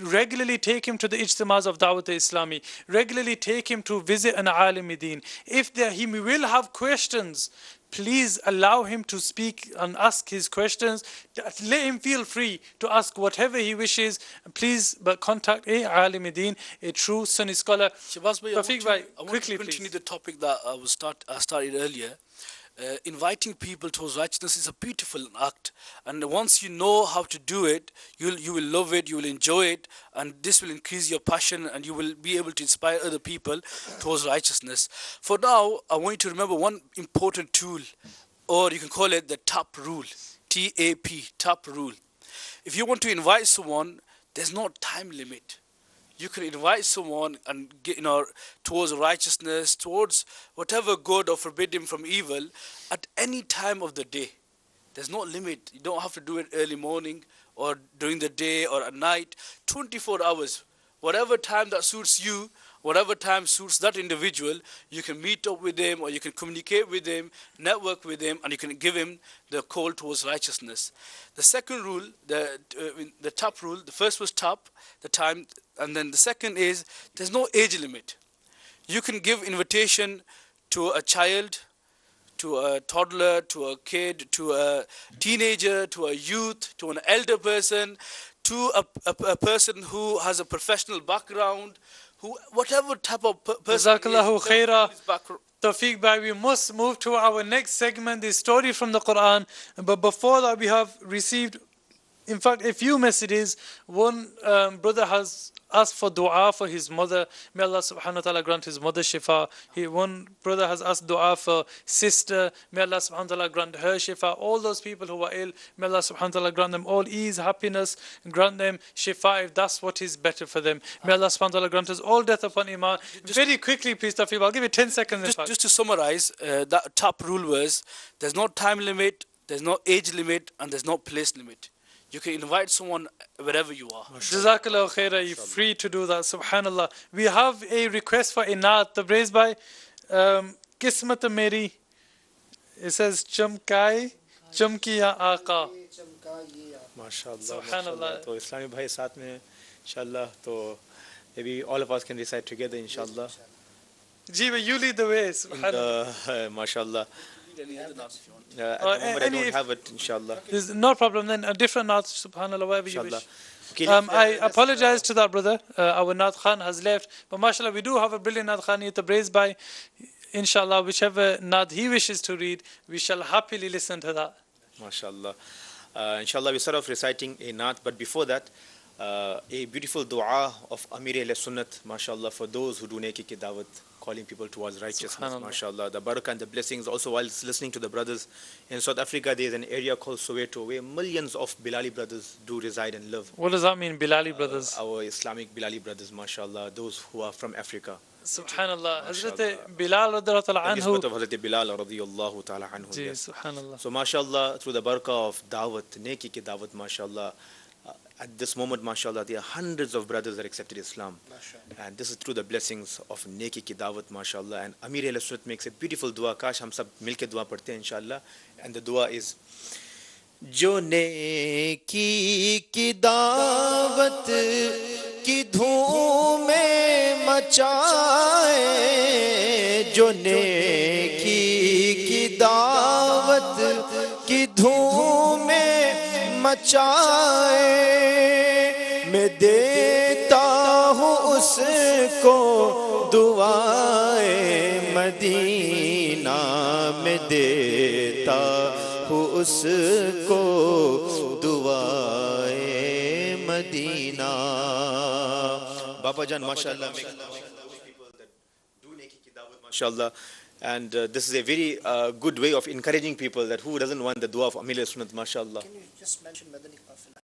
A: Regularly take him to the ijtimaz of Dawat Islami. Regularly take him to visit an Alim-e-Deen. If he will have questions, please allow him to speak and ask his questions. Let him feel free to ask whatever he wishes. Please, but contact a Alim-e-Deen, a true Sunni scholar.
E: Tawfiq bhai, quickly, continue the topic that I started earlier. Inviting people towards righteousness is a beautiful act, and once you know how to do it, you will love it, you will enjoy it, and this will increase your passion, and you will be able to inspire other people towards righteousness. For now, I want you to remember one important tool, or you can call it the TAP rule, T-A-P, TAP rule. If you want to invite someone, there's no time limit. You can invite someone and get, towards righteousness, towards whatever good, or forbid him from evil at any time of the day. There's no limit. You don't have to do it early morning or during the day or at night. 24 hours. Whatever time that suits you, whatever time suits that individual, you can meet up with them, or you can communicate with them, network with them, and you can give him the call towards righteousness. The second rule, the TAP rule, the first was TAP, the time, and then the second is there's no age limit. You can give invitation to a child, to a toddler, to a kid, to a teenager, to a youth, to an elder person, to a person who has a professional background, whatever type of person.
A: Jazakallahu khairah. Tawfiq bhai, we must move to our next segment, the story from the Quran. But before that, we have received, in fact, a few messages. One brother has asked for dua for his mother. May Allah subhanahu wa ta'ala grant his mother shifa. One brother has asked dua for sister. May Allah subhanahu wa ta'ala grant her shifa. All those people who are ill, may Allah subhanahu wa ta'ala grant them all ease, happiness, and grant them shifa if that's what is better for them. May Allah subhanahu wa ta'ala grant us all death upon iman. Very quickly, please, Tawfiq, I'll give you 10 seconds.
E: Just to summarize, that top rule was there's no time limit, there's no age limit, and there's no place limit. You can invite someone wherever you are.
A: Jazakallahu khairah, you're free to do that, subhanallah. We have a request for a naat, the raised by Kismat Meri. It says, Chamkai, Chamkiya Aqa.
C: MashaAllah. Subhanallah. So Islami bhai saath mein, inshallah, so maybe all of us can recite together, inshallah.
A: Jiva, you lead the way, subhanallah.
C: MashaAllah. At the moment I don't have it, inshallah.
A: There's no problem then, a different naat, subhanallah, whatever you wish. I apologize to that brother, our naat khan has left, but mashallah, we do have a brilliant naat khan here to praise by. Inshallah, whichever naat he wishes to read, we shall happily listen to that.
C: MashaAllah. Inshallah, we start off reciting a naat, but before that, a beautiful dua of Amir al-Sunnat, mashallah, for those who do neki ki dawat, calling people towards righteousness, mashallah. The barakah and the blessings. Also, while listening to the brothers in South Africa, there is an area called Soweto where millions of Bilali brothers do reside and live.
A: What does that mean, Bilali brothers?
C: Our Islamic Bilali brothers, mashallah, those who are from Africa.
A: سبحان اللہ. حضرت بلال رضی اللہ تعالیٰ عنہ.
C: حضرت بلال رضی اللہ تعالی عنہ.
A: جی سبحان اللہ.
C: So mashallah, through the barakah of dawat, neki ki dawat, mashallah, at this moment, mashallah, there are hundreds of brothers that accepted Islam. And this is through the blessings of neki ki dawat, mashallah. And Amir al-Sunnat makes a beautiful dua. Kash hum sab milke dua padhte hain, inshallah. And the dua is, جو نیکی کی دعوت کی دھوم مچائے، جو نیکی کی دعوت کی دھوم مچائے، میں دیتا ہوں اس کو دعائے مدینہ، میں دیتا اس کو دعائے مدینہ. Baba Jan, mashallah, make people that do neki ki dawat, mashallah. And this is a very good way of encouraging people that who doesn't want the dua of Amir al-Sunnat, mashallah.
D: Can you just mention Madani Qafila?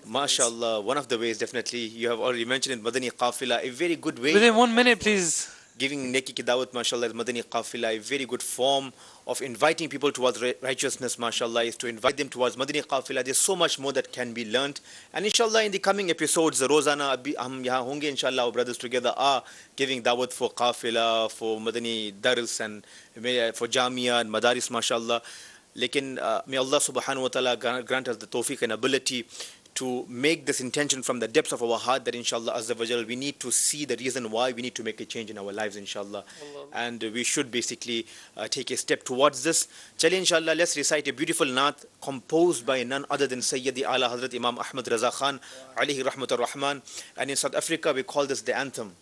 C: Mashallah, one of the ways, definitely. You have already mentioned it, Madani Qafila, a very good way.
A: Within 1 minute, please.
C: Giving neki ki dawat, mashallah, is Madani Qafila, a very good form of inviting people towards righteousness, mashallah, is to invite them towards Madani Qafila. There's so much more that can be learnt. And inshallah, in the coming episodes, Rozana, hum yahan honge, inshallah, our brothers together are giving dawat for Qafila, for Madani Dars, and for Jamia and Madaris, mashallah. Lekin, may Allah subhanahu wa ta'ala grant us the tawfiq and ability to make this intention from the depths of our heart that inshallah azza wa jal we need to see the reason why we need to make a change in our lives, inshallah. And we should basically take a step towards this. Chale inshallah, let's recite a beautiful naat composed by none other than Sayyidi Ala Hazrat Imam Ahmad Raza Khan alayhi rahmatur rahman. And in South Africa we call this the anthem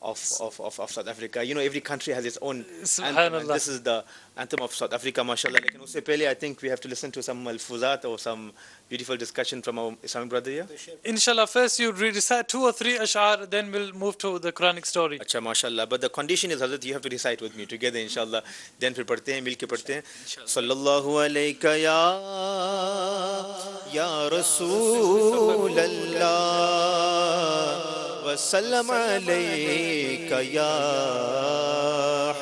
C: of South Africa. You know, every country has its own anthem, and this is the anthem of South Africa, mashallah. Lekin usse pehle I think we have to listen to some malfuzat or some beautiful discussion from our Islamic brother here.
A: Inshallah, first you recite 2 or 3 ash'ar, then we'll move to the Quranic story.
C: Acha, mashallah. But the condition is, Hazrat, you have to recite with me together, inshallah. Then fir padhte hain, milke padhte hain. Sallallahu alayka ya Rasool Allah, وسلم عليك يا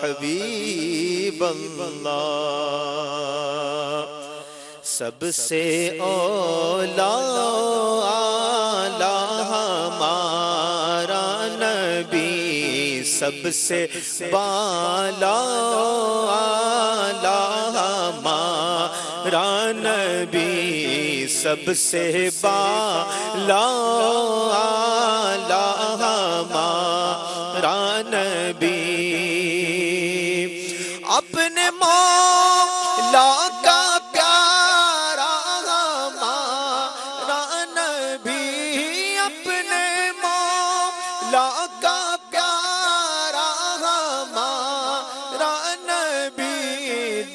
C: حبيب الله. سب سے اولا اعلیٰ ہمارا نبی، سب سے بالا اعلیٰ ہمارا نبی، سب سے بالا اعلیٰ ہمارا نبی. اپنے مولا کا پیارا ہمارا نبی، اپنے مولا کا پیارا ہمارا نبی،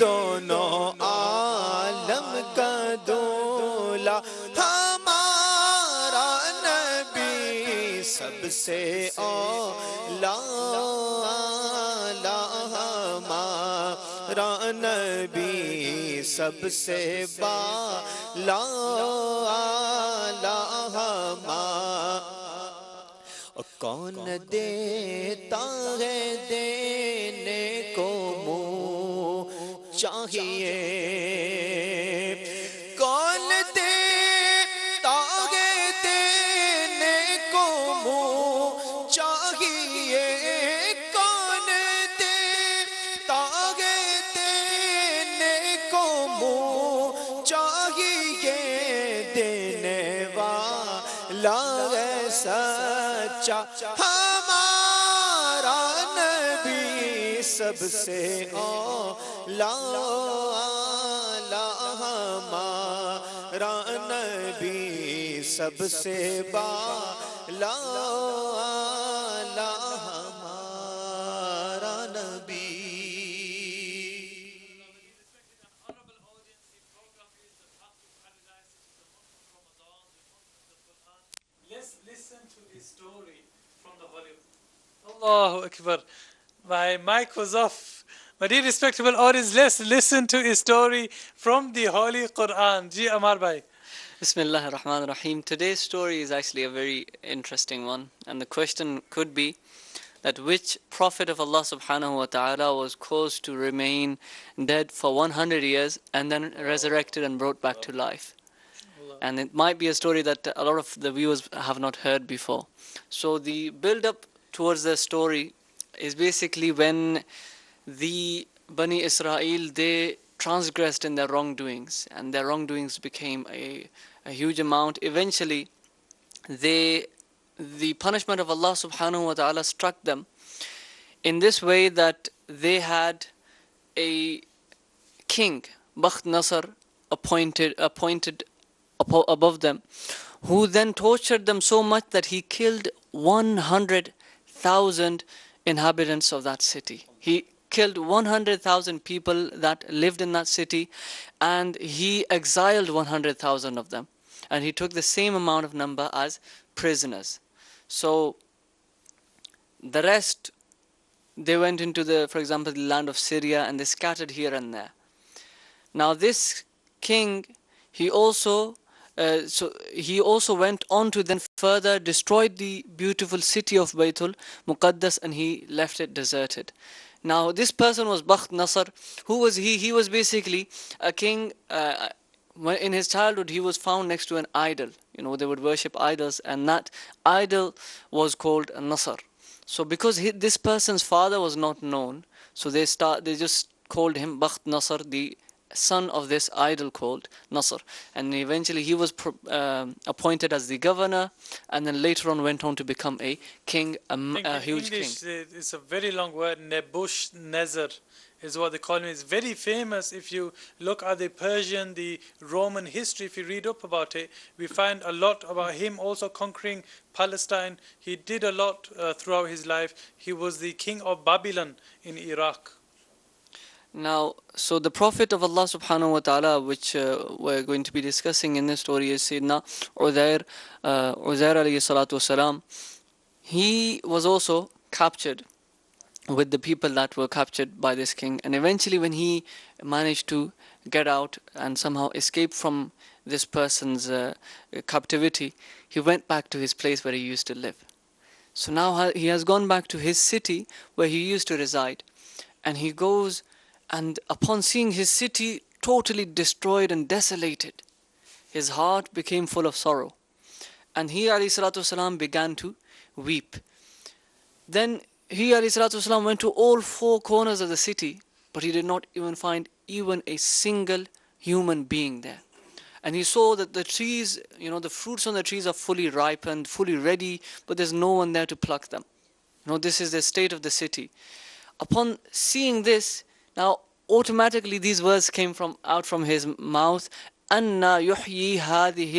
C: دونوں عالم کا دولا ہمارا نبی، سب سے اولا ہمارا نبی، سب سے بالا ہمارا. کون دیتا ہے دینے کو منہ چاہیے، کون دیتا ہے دینے کو منہ چاہیے، کون دیتا ہے دینے کو منہ چاہیے، دینے والا ہے سچا ہمارا نبی، سب سے اولا ہمارا نبی، سب سے بالا ہمارا نبی.
A: Let's listen to this story from the Holy Quran. Allahu Akbar. My mic was off. My dear respectable audience, let's listen to a story from the Holy Quran. Ji Amar Bhai.
B: Bismillah ar-Rahman ar-Rahim. Today's story is actually a very interesting one, and the question could be, that which Prophet of Allah subhanahu wa ta'ala was caused to remain dead for 100 years and then resurrected and brought back to life. And it might be a story that a lot of the viewers have not heard before. So the build-up towards the story is basically when the Bani Israel, they transgressed in their wrongdoings, and their wrongdoings became a huge amount. Eventually, the punishment of Allah subhanahu wa ta'ala struck them in this way that they had a king, Bakht Nasr, appointed above them, who then tortured them so much that he killed 100,000 inhabitants of that city. He killed 100,000 people that lived in that city, and he exiled 100,000 of them, and he took the same amount of number as prisoners. So the rest, they went into for example, the land of Syria, and they scattered here and there. Now this king, he also went on to then further destroyed the beautiful city of Baytul Muqaddas, and he left it deserted. Now this person was Bakht Nasr. Who was he? He was basically a king. In his childhood, he was found next to an idol. They would worship idols, and that idol was called Nasr. So because this person's father was not known, so they just called him Bakht Nasr, the son of this idol called Nasr. And eventually he was appointed as the governor, and then later on went on to become a king, a huge
A: English,
B: king.
A: It's a very long word. Nebuchadnezzar is what they call him. It's very famous. If you look at the Persian, the Roman history, if you read up about it, we find a lot about him also conquering Palestine. He did a lot throughout his life. He was the king of Babylon in Iraq.
B: Now, so the Prophet of Allah subhanahu wa ta'ala, which we're going to be discussing in this story, is Sayyidina Uzair alayhi salatu wasalam. He was also captured with the people that were captured by this king, and eventually when he managed to get out and somehow escape from this person's captivity, he went back to his place where he used to live. So now he has gone back to his city where he used to reside, and he goes, and upon seeing his city totally destroyed and desolated, his heart became full of sorrow, and he alayhi salatu wasalam began to weep. Then he alayhi salatu wasalam went to all four corners of the city, but he did not even find even a single human being there. And he saw that the trees, the fruits on the trees are fully ripened, fully ready, but there's no one there to pluck them. This is the state of the city. Upon seeing this, now automatically these words came out from his mouth, أَنَّا يُحْيِي هَذِهِ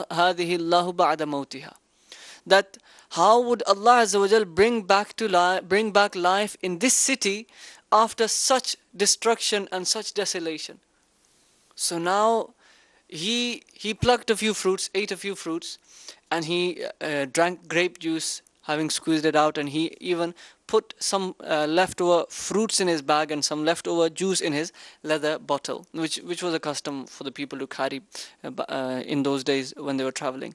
B: اللَّهُ بَعْدَ مَوْتِهَا. That how would Allah Azza wa Jal bring back life in this city after such destruction and such desolation? So now he plucked a few fruits, ate a few fruits, and he drank grape juice, having squeezed it out, and he even put some leftover fruits in his bag and some leftover juice in his leather bottle, which was a custom for the people to carry in those days when they were traveling.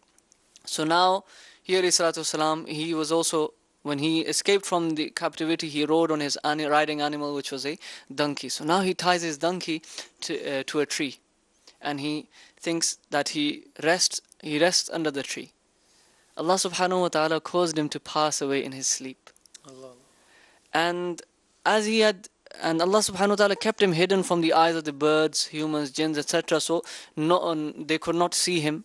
B: So now, here alayhi salatu wasalam, he was also, when he escaped from the captivity, he rode on his riding animal, which was a donkey. So now he ties his donkey to a tree, and he thinks that he rests under the tree. Allah subhanahu wa ta'ala caused him to pass away in his sleep.
A: Allah.
B: And Allah subhanahu wa ta'ala kept him hidden from the eyes of the birds, humans, jinns, etc. So they could not see him.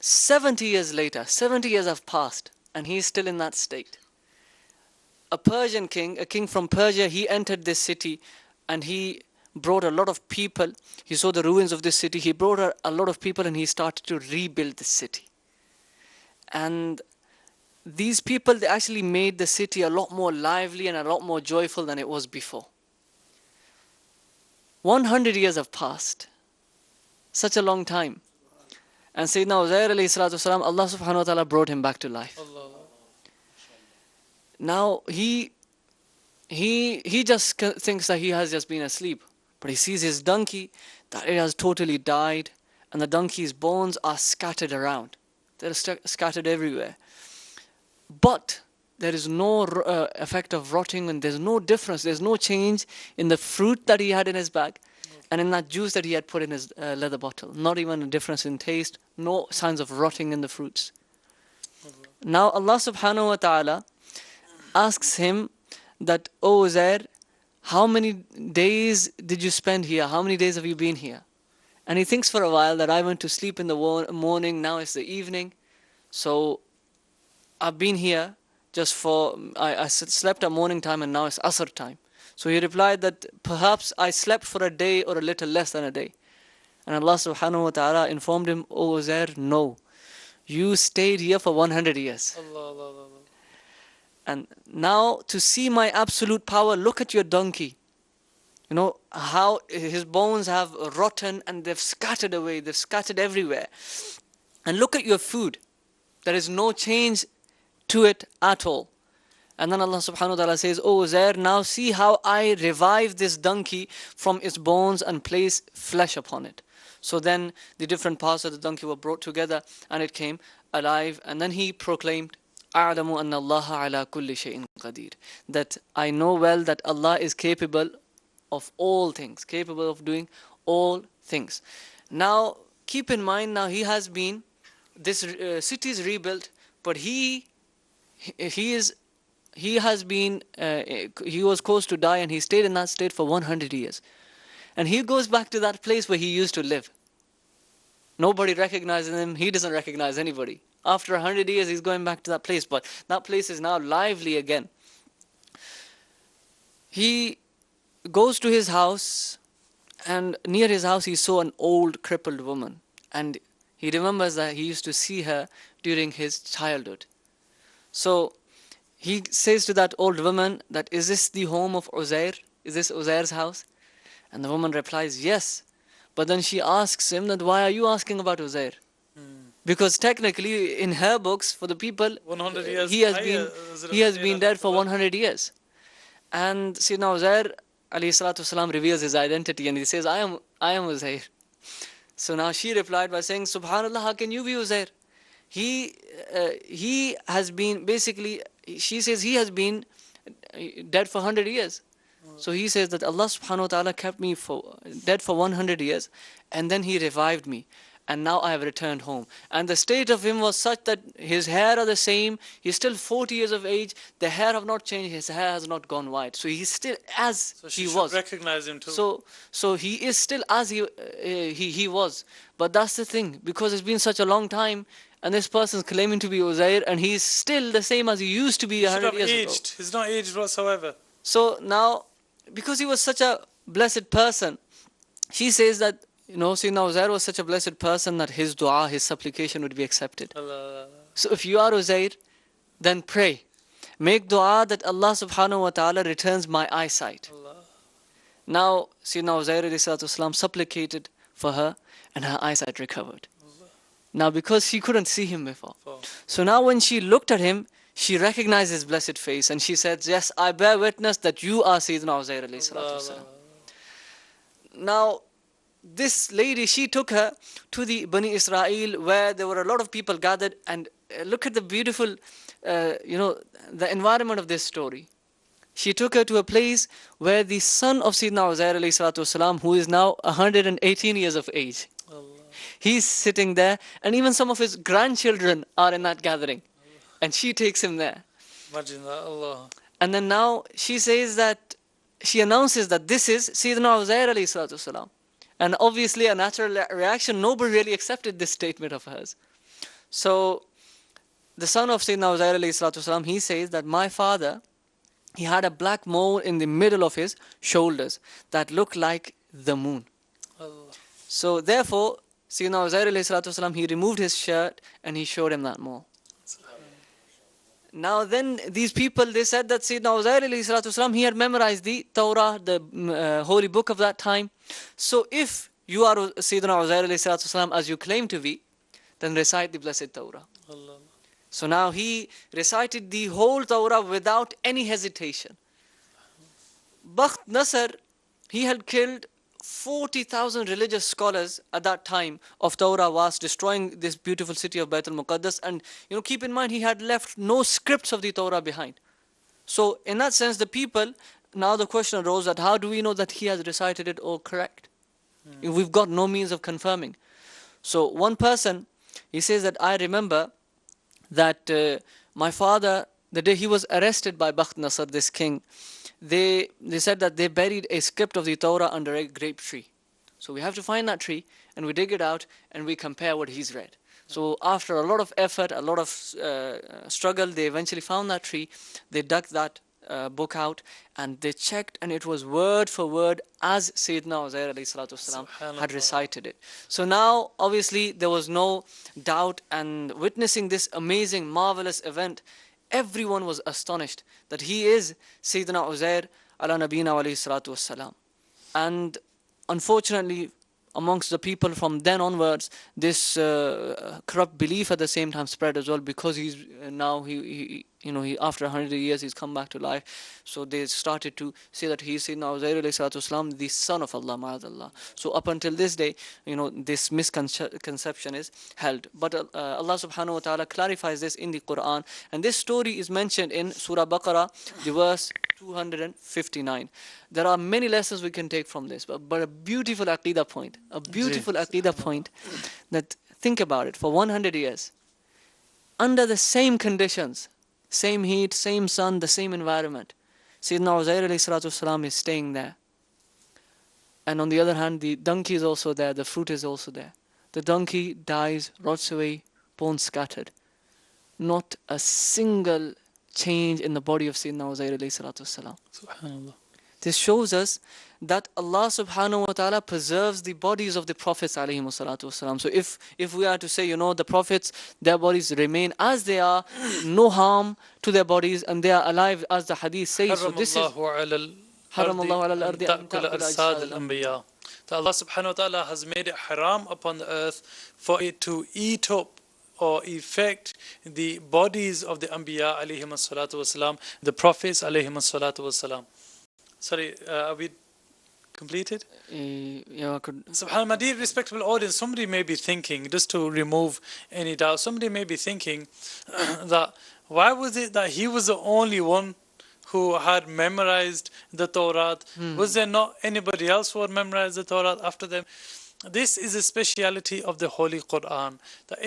B: 70 years later, 70 years have passed, and he is still in that state. A Persian king, a king from Persia, he entered this city, and he brought a lot of people. He saw the ruins of this city. He brought a lot of people, and he started to rebuild the city. And these people, they actually made the city a lot more lively and a lot more joyful than it was before. 100 years have passed. Such a long time. And Sayyidina Uzair alayhi salatu wasalam, Allah subhanahu wa ta'ala brought him back to life.
A: Allah.
B: Now he just thinks that he has just been asleep. But he sees his donkey, that it has totally died, and the donkey's bones are scattered around. They're scattered everywhere. But there is no effect of rotting, and there's no difference, there's no change in the fruit that he had in his bag and in that juice that he had put in his leather bottle. Not even a difference in taste, no signs of rotting in the fruits. Now Allah subhanahu wa ta'ala asks him that, "O Uzair, how many days did you spend here? How many days have you been here?" And he thinks for a while that I went to sleep in the morning, now it's the evening. So I've been here just I slept at morning time and now it's Asr time. So he replied that perhaps I slept for a day or a little less than a day. And Allah subhanahu wa ta'ala informed him, "O Uzair, no. You stayed here for 100 years.
A: Allah.
B: And now to see my absolute power, look at your donkey. You know how his bones have rotten and they've scattered away, they've scattered everywhere. And look at your food. There is no change to it at all." And then Allah subhanahu wa ta'ala says, "O Uzair, now see how I revive this donkey from its bones and place flesh upon it." So then the different parts of the donkey were brought together and it came alive. And then he proclaimed, "A'lamu anna Allah ala kulli shay'in qadir." That I know well that Allah is capable of all things, capable of doing all things. Now keep in mind, now he has been, this city is rebuilt, but he was caused to die and he stayed in that state for 100 years. And he goes back to that place where he used to live. Nobody recognizes him, he doesn't recognize anybody. After 100 years he's going back to that place, but that place is now lively again. He goes to his house, and near his house he saw an old crippled woman, and he remembers that he used to see her during his childhood. So he says to that old woman that, "Is this the home of Uzair? Is this Uzair's house?" And the woman replies, "Yes." But then she asks him that, "Why are you asking about Uzair?" Because technically in her books, for the people,
A: 100 years
B: he has been dead for 100 years. And Sayyidina Uzair alayhi salatu wasalam reveals his identity and he says, I am Uzair. So now she replied by saying, "Subhanallah, how can you be Uzair? He has been, basically, she says he has been dead for 100 years. So he says that Allah subhanahu wa ta'ala kept me dead for 100 years and then he revived me. And now I have returned home." And the state of him was such that his hair are the same. He's still 40 years of age. The hair have not changed. His hair has not gone white. So he's still as he was.
A: Recognize him too.
B: So he is still as he was. But that's the thing, because it's been such a long time, and this person's claiming to be Uzair, and he's still the same as he used to be 100 years ago.
A: He's not aged whatsoever.
B: So now, because he was such a blessed person, she says that, Sayyidina Uzair was such a blessed person that his dua, his supplication would be accepted.
A: Allah.
B: So if you are Uzair, then pray. Make dua that Allah subhanahu wa ta'ala returns my eyesight.
A: Allah.
B: Now, Sayyidina Uzair alayhi salatu wasalam supplicated for her and her eyesight recovered.
A: Allah.
B: Now because she couldn't see him before. So now when she looked at him, she recognized his blessed face and she said, "Yes, I bear witness that you are Sayyidina Uzair alayhi salatu wasalam." Now, this lady, she took her to the Bani Israel where there were a lot of people gathered, and look at the beautiful, the environment of this story. She took her to a place where the son of Sayyidina Uzair alayhi salatu wasalam, who is now 118 years of age, he's sitting there, and even some of his grandchildren are in that gathering, and she takes him there.
A: Imagine that, Allah.
B: And then now she says that, she announces that this is Sayyidina Uzair alayhi salatu wasalam. And obviously a natural reaction, nobody really accepted this statement of hers. So the son of Sayyidina Uzair alayhi salatu wasalam, he says that my father, he had a black mole in the middle of his shoulders that looked like the moon.
A: Allah.
B: So therefore, Sayyidina Uzair alayhi salatu wasalam, he removed his shirt and he showed him that mole. Now then these people, they said that Sayyidina Uzair alayhi salatu wasalam, he had memorized the Torah, the holy book of that time. So if you are Sayyidina Uzair alayhi salatu wasalam as you claim to be, then recite the blessed Torah.
A: Allah.
B: So now he recited the whole Torah without any hesitation. Bakht Nasr, he had killed 40,000 religious scholars at that time of Torah was destroying this beautiful city of Baitul Muqaddas, and keep in mind he had left no scripts of the Torah behind. So in that sense, the people, now the question arose that how do we know that he has recited it all correct? If we've got no means of confirming. So one person, he says that I remember that my father, the day he was arrested by Bakht Nasr, this king, they said that they buried a script of the Torah under a grape tree. So we have to find that tree and we dig it out and we compare what he's read. So after a lot of effort, a lot of struggle, they eventually found that tree. They dug that book out and they checked, and it was word for word as Sayyidina Uzair alayhi salatu wasalam had recited it. So now obviously there was no doubt, and witnessing this amazing, marvelous event, everyone was astonished that he is Sayyidina Uzair ala nabina alayhi salatu wasalam. And unfortunately, amongst the people from then onwards, this corrupt belief at the same time spread as well, because he's now he after 100 years he's come back to life. So they started to say that he is Sayyidina Uzair alayhi salatu wasalam, the son of Allah, ma'adallah. So up until this day, this misconception is held. But Allah subhanahu wa ta'ala clarifies this in the Quran, and this story is mentioned in Surah Baqarah, the verse 259. There are many lessons we can take from this, but a beautiful aqidah point, that, think about it, for 100 years, under the same conditions, same heat, same sun, the same environment, Sayyidina Uzair alayhi salatu wasalam is staying there. And on the other hand, the donkey is also there, the fruit is also there. The donkey dies, rots away, bones scattered. Not a single change in the body of Sayyidina Uzair alayhi salatu wasalam.
A: Subhanallah.
B: This shows us that Allah subhanahu wa ta'ala preserves the bodies of the prophets alayhi salatu wasalam. So if we are to say, the prophets, their bodies remain as they are, no harm to their bodies, and they are alive as the hadith says. So this is
A: حرم الله على الأرض أن تأكل أجساد الأنبياء. That Allah subhanahu wa ta'ala has made it haram upon the earth for it to eat up or affect the bodies of the Anbiya alayhim as-salatu wasalam, the prophets alayhim as-salatu wasalam. Sorry, are we completed?
B: Yeah, I could.
A: Subhanallah, my dear respectable audience, somebody may be thinking, just to remove any doubt, somebody may be thinking that why was it that he was the only one who had memorized the Torah? Was there not anybody else who had memorized the Torah after them? This is a speciality of the Holy Quran. That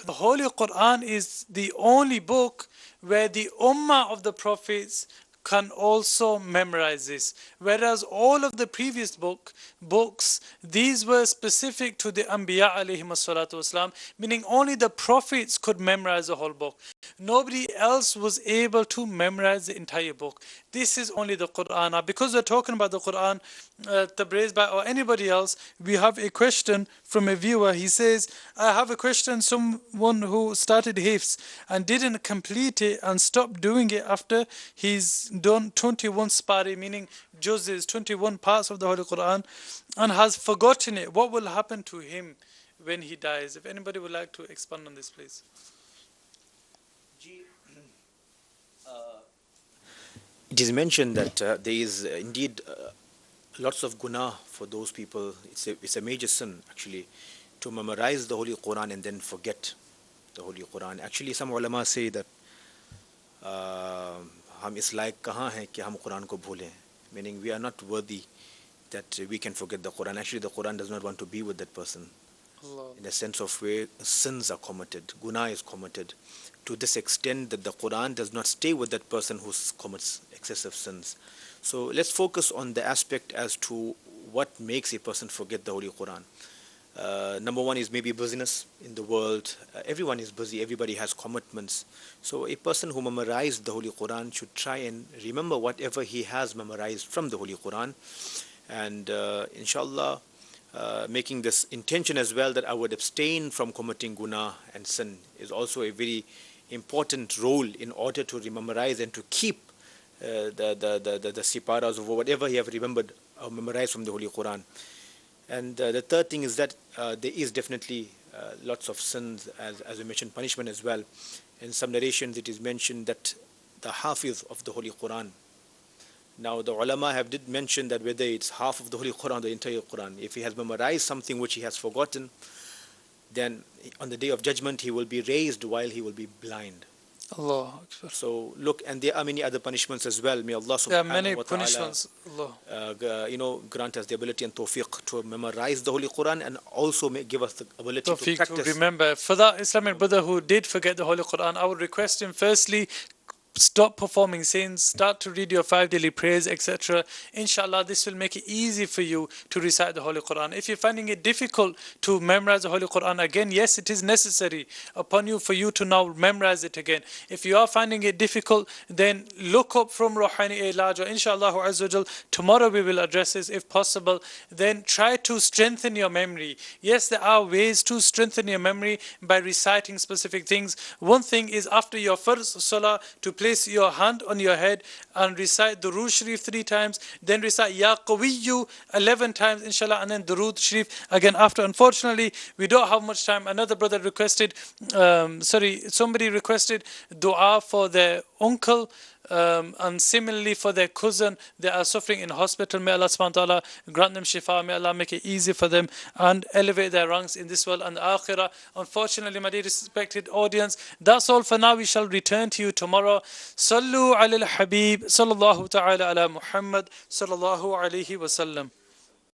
A: the Holy Quran is the only book where the Ummah of the prophets can also memorize this. Whereas all of the previous books, these were specific to the Anbiya alayhim as-salatu wasalam, meaning only the prophets could memorize the whole book. Nobody else was able to memorize the entire book. This is only the Quran. Now, because we're talking about the Quran, Tabriz Bhai or anybody else, we have a question from a viewer. He says, I have a question. Someone who started Hifz and didn't complete it and stopped doing it after he's done 21 spari, meaning juzes, 21 parts of the Holy Quran, and has forgotten it. What will happen to him when he dies? If anybody would like to expand on this, please.
C: It is mentioned that there is indeed lots of guna for those people. It's a major sin actually to memorize the Holy Quran and then forget the Holy Quran. Actually, some ulama say that हम इस लायक कहाँ हैं कि हम कुरान को भूलें, meaning we are not worthy that we can forget the Quran. Actually, the Quran does not want to be with that person. Allah. In the sense of where sins are committed, guna is committed, to this extent that the Quran does not stay with that person who commits excessive sins. So let's focus on the aspect as to what makes a person forget the Holy Quran. Number one is maybe busyness in the world. Everyone is busy, everybody has commitments. So a person who memorized the Holy Quran should try and remember whatever he has memorized from the Holy Quran. And inshallah, making this intention as well that I would abstain from committing guna and sin is also a very important role in order to memorize and to keep the siparas of whatever he have remembered or memorized from the Holy Quran. And the third thing is that there is definitely lots of sins, as we mentioned, punishment as well. In some narrations it is mentioned that the hafiz of the Holy Quran, Now the ulama did mention that whether it's half of the Holy Quran or the entire Quran, if he has memorized something which he has forgotten, then on the day of judgment he will be raised while he will be blind.
A: Allah Akbar.
C: So look, and there are many other punishments as well. May Allah
A: There are
C: subhanahu
A: many
C: wa ta'ala
A: punishments. Allah.
C: grant us the ability and tawfiq to memorize the Holy Quran, and also give us the ability to
A: Tawfiq
C: practice.
A: to remember. For that Islamic brother who did forget the Holy Quran, I would request him firstly, stop performing sins, start to read your 5 daily prayers, etc. Inshallah, this will make it easy for you to recite the Holy Quran. If you're finding it difficult to memorize the Holy Quran again, yes, it is necessary upon you for you to now memorize it again. If you are finding it difficult, then look up from Ruhani Ilaj, or inshallah Azza wa Jal, tomorrow we will address this if possible. Then try to strengthen your memory. Yes, there are ways to strengthen your memory by reciting specific things. One thing is, after your first salah, to place your hand on your head and recite Durood Sharif 3 times, then recite Ya Qawiyyu 11 times, inshallah, and then Durood Sharif again after. Unfortunately, we don't have much time. Another brother requested, somebody requested dua for their uncle, and similarly for their cousin. They are suffering in hospital. May Allah subhanahu wa ta'ala grant them shifa. May Allah make it easy for them and elevate their ranks in this world and the akhirah. Unfortunately, my dear respected audience, that's all for now. We shall return to you tomorrow. Sallu ala الحبيب, sallallahu ta'ala ala Muhammad, sallallahu alayhi wa sallam.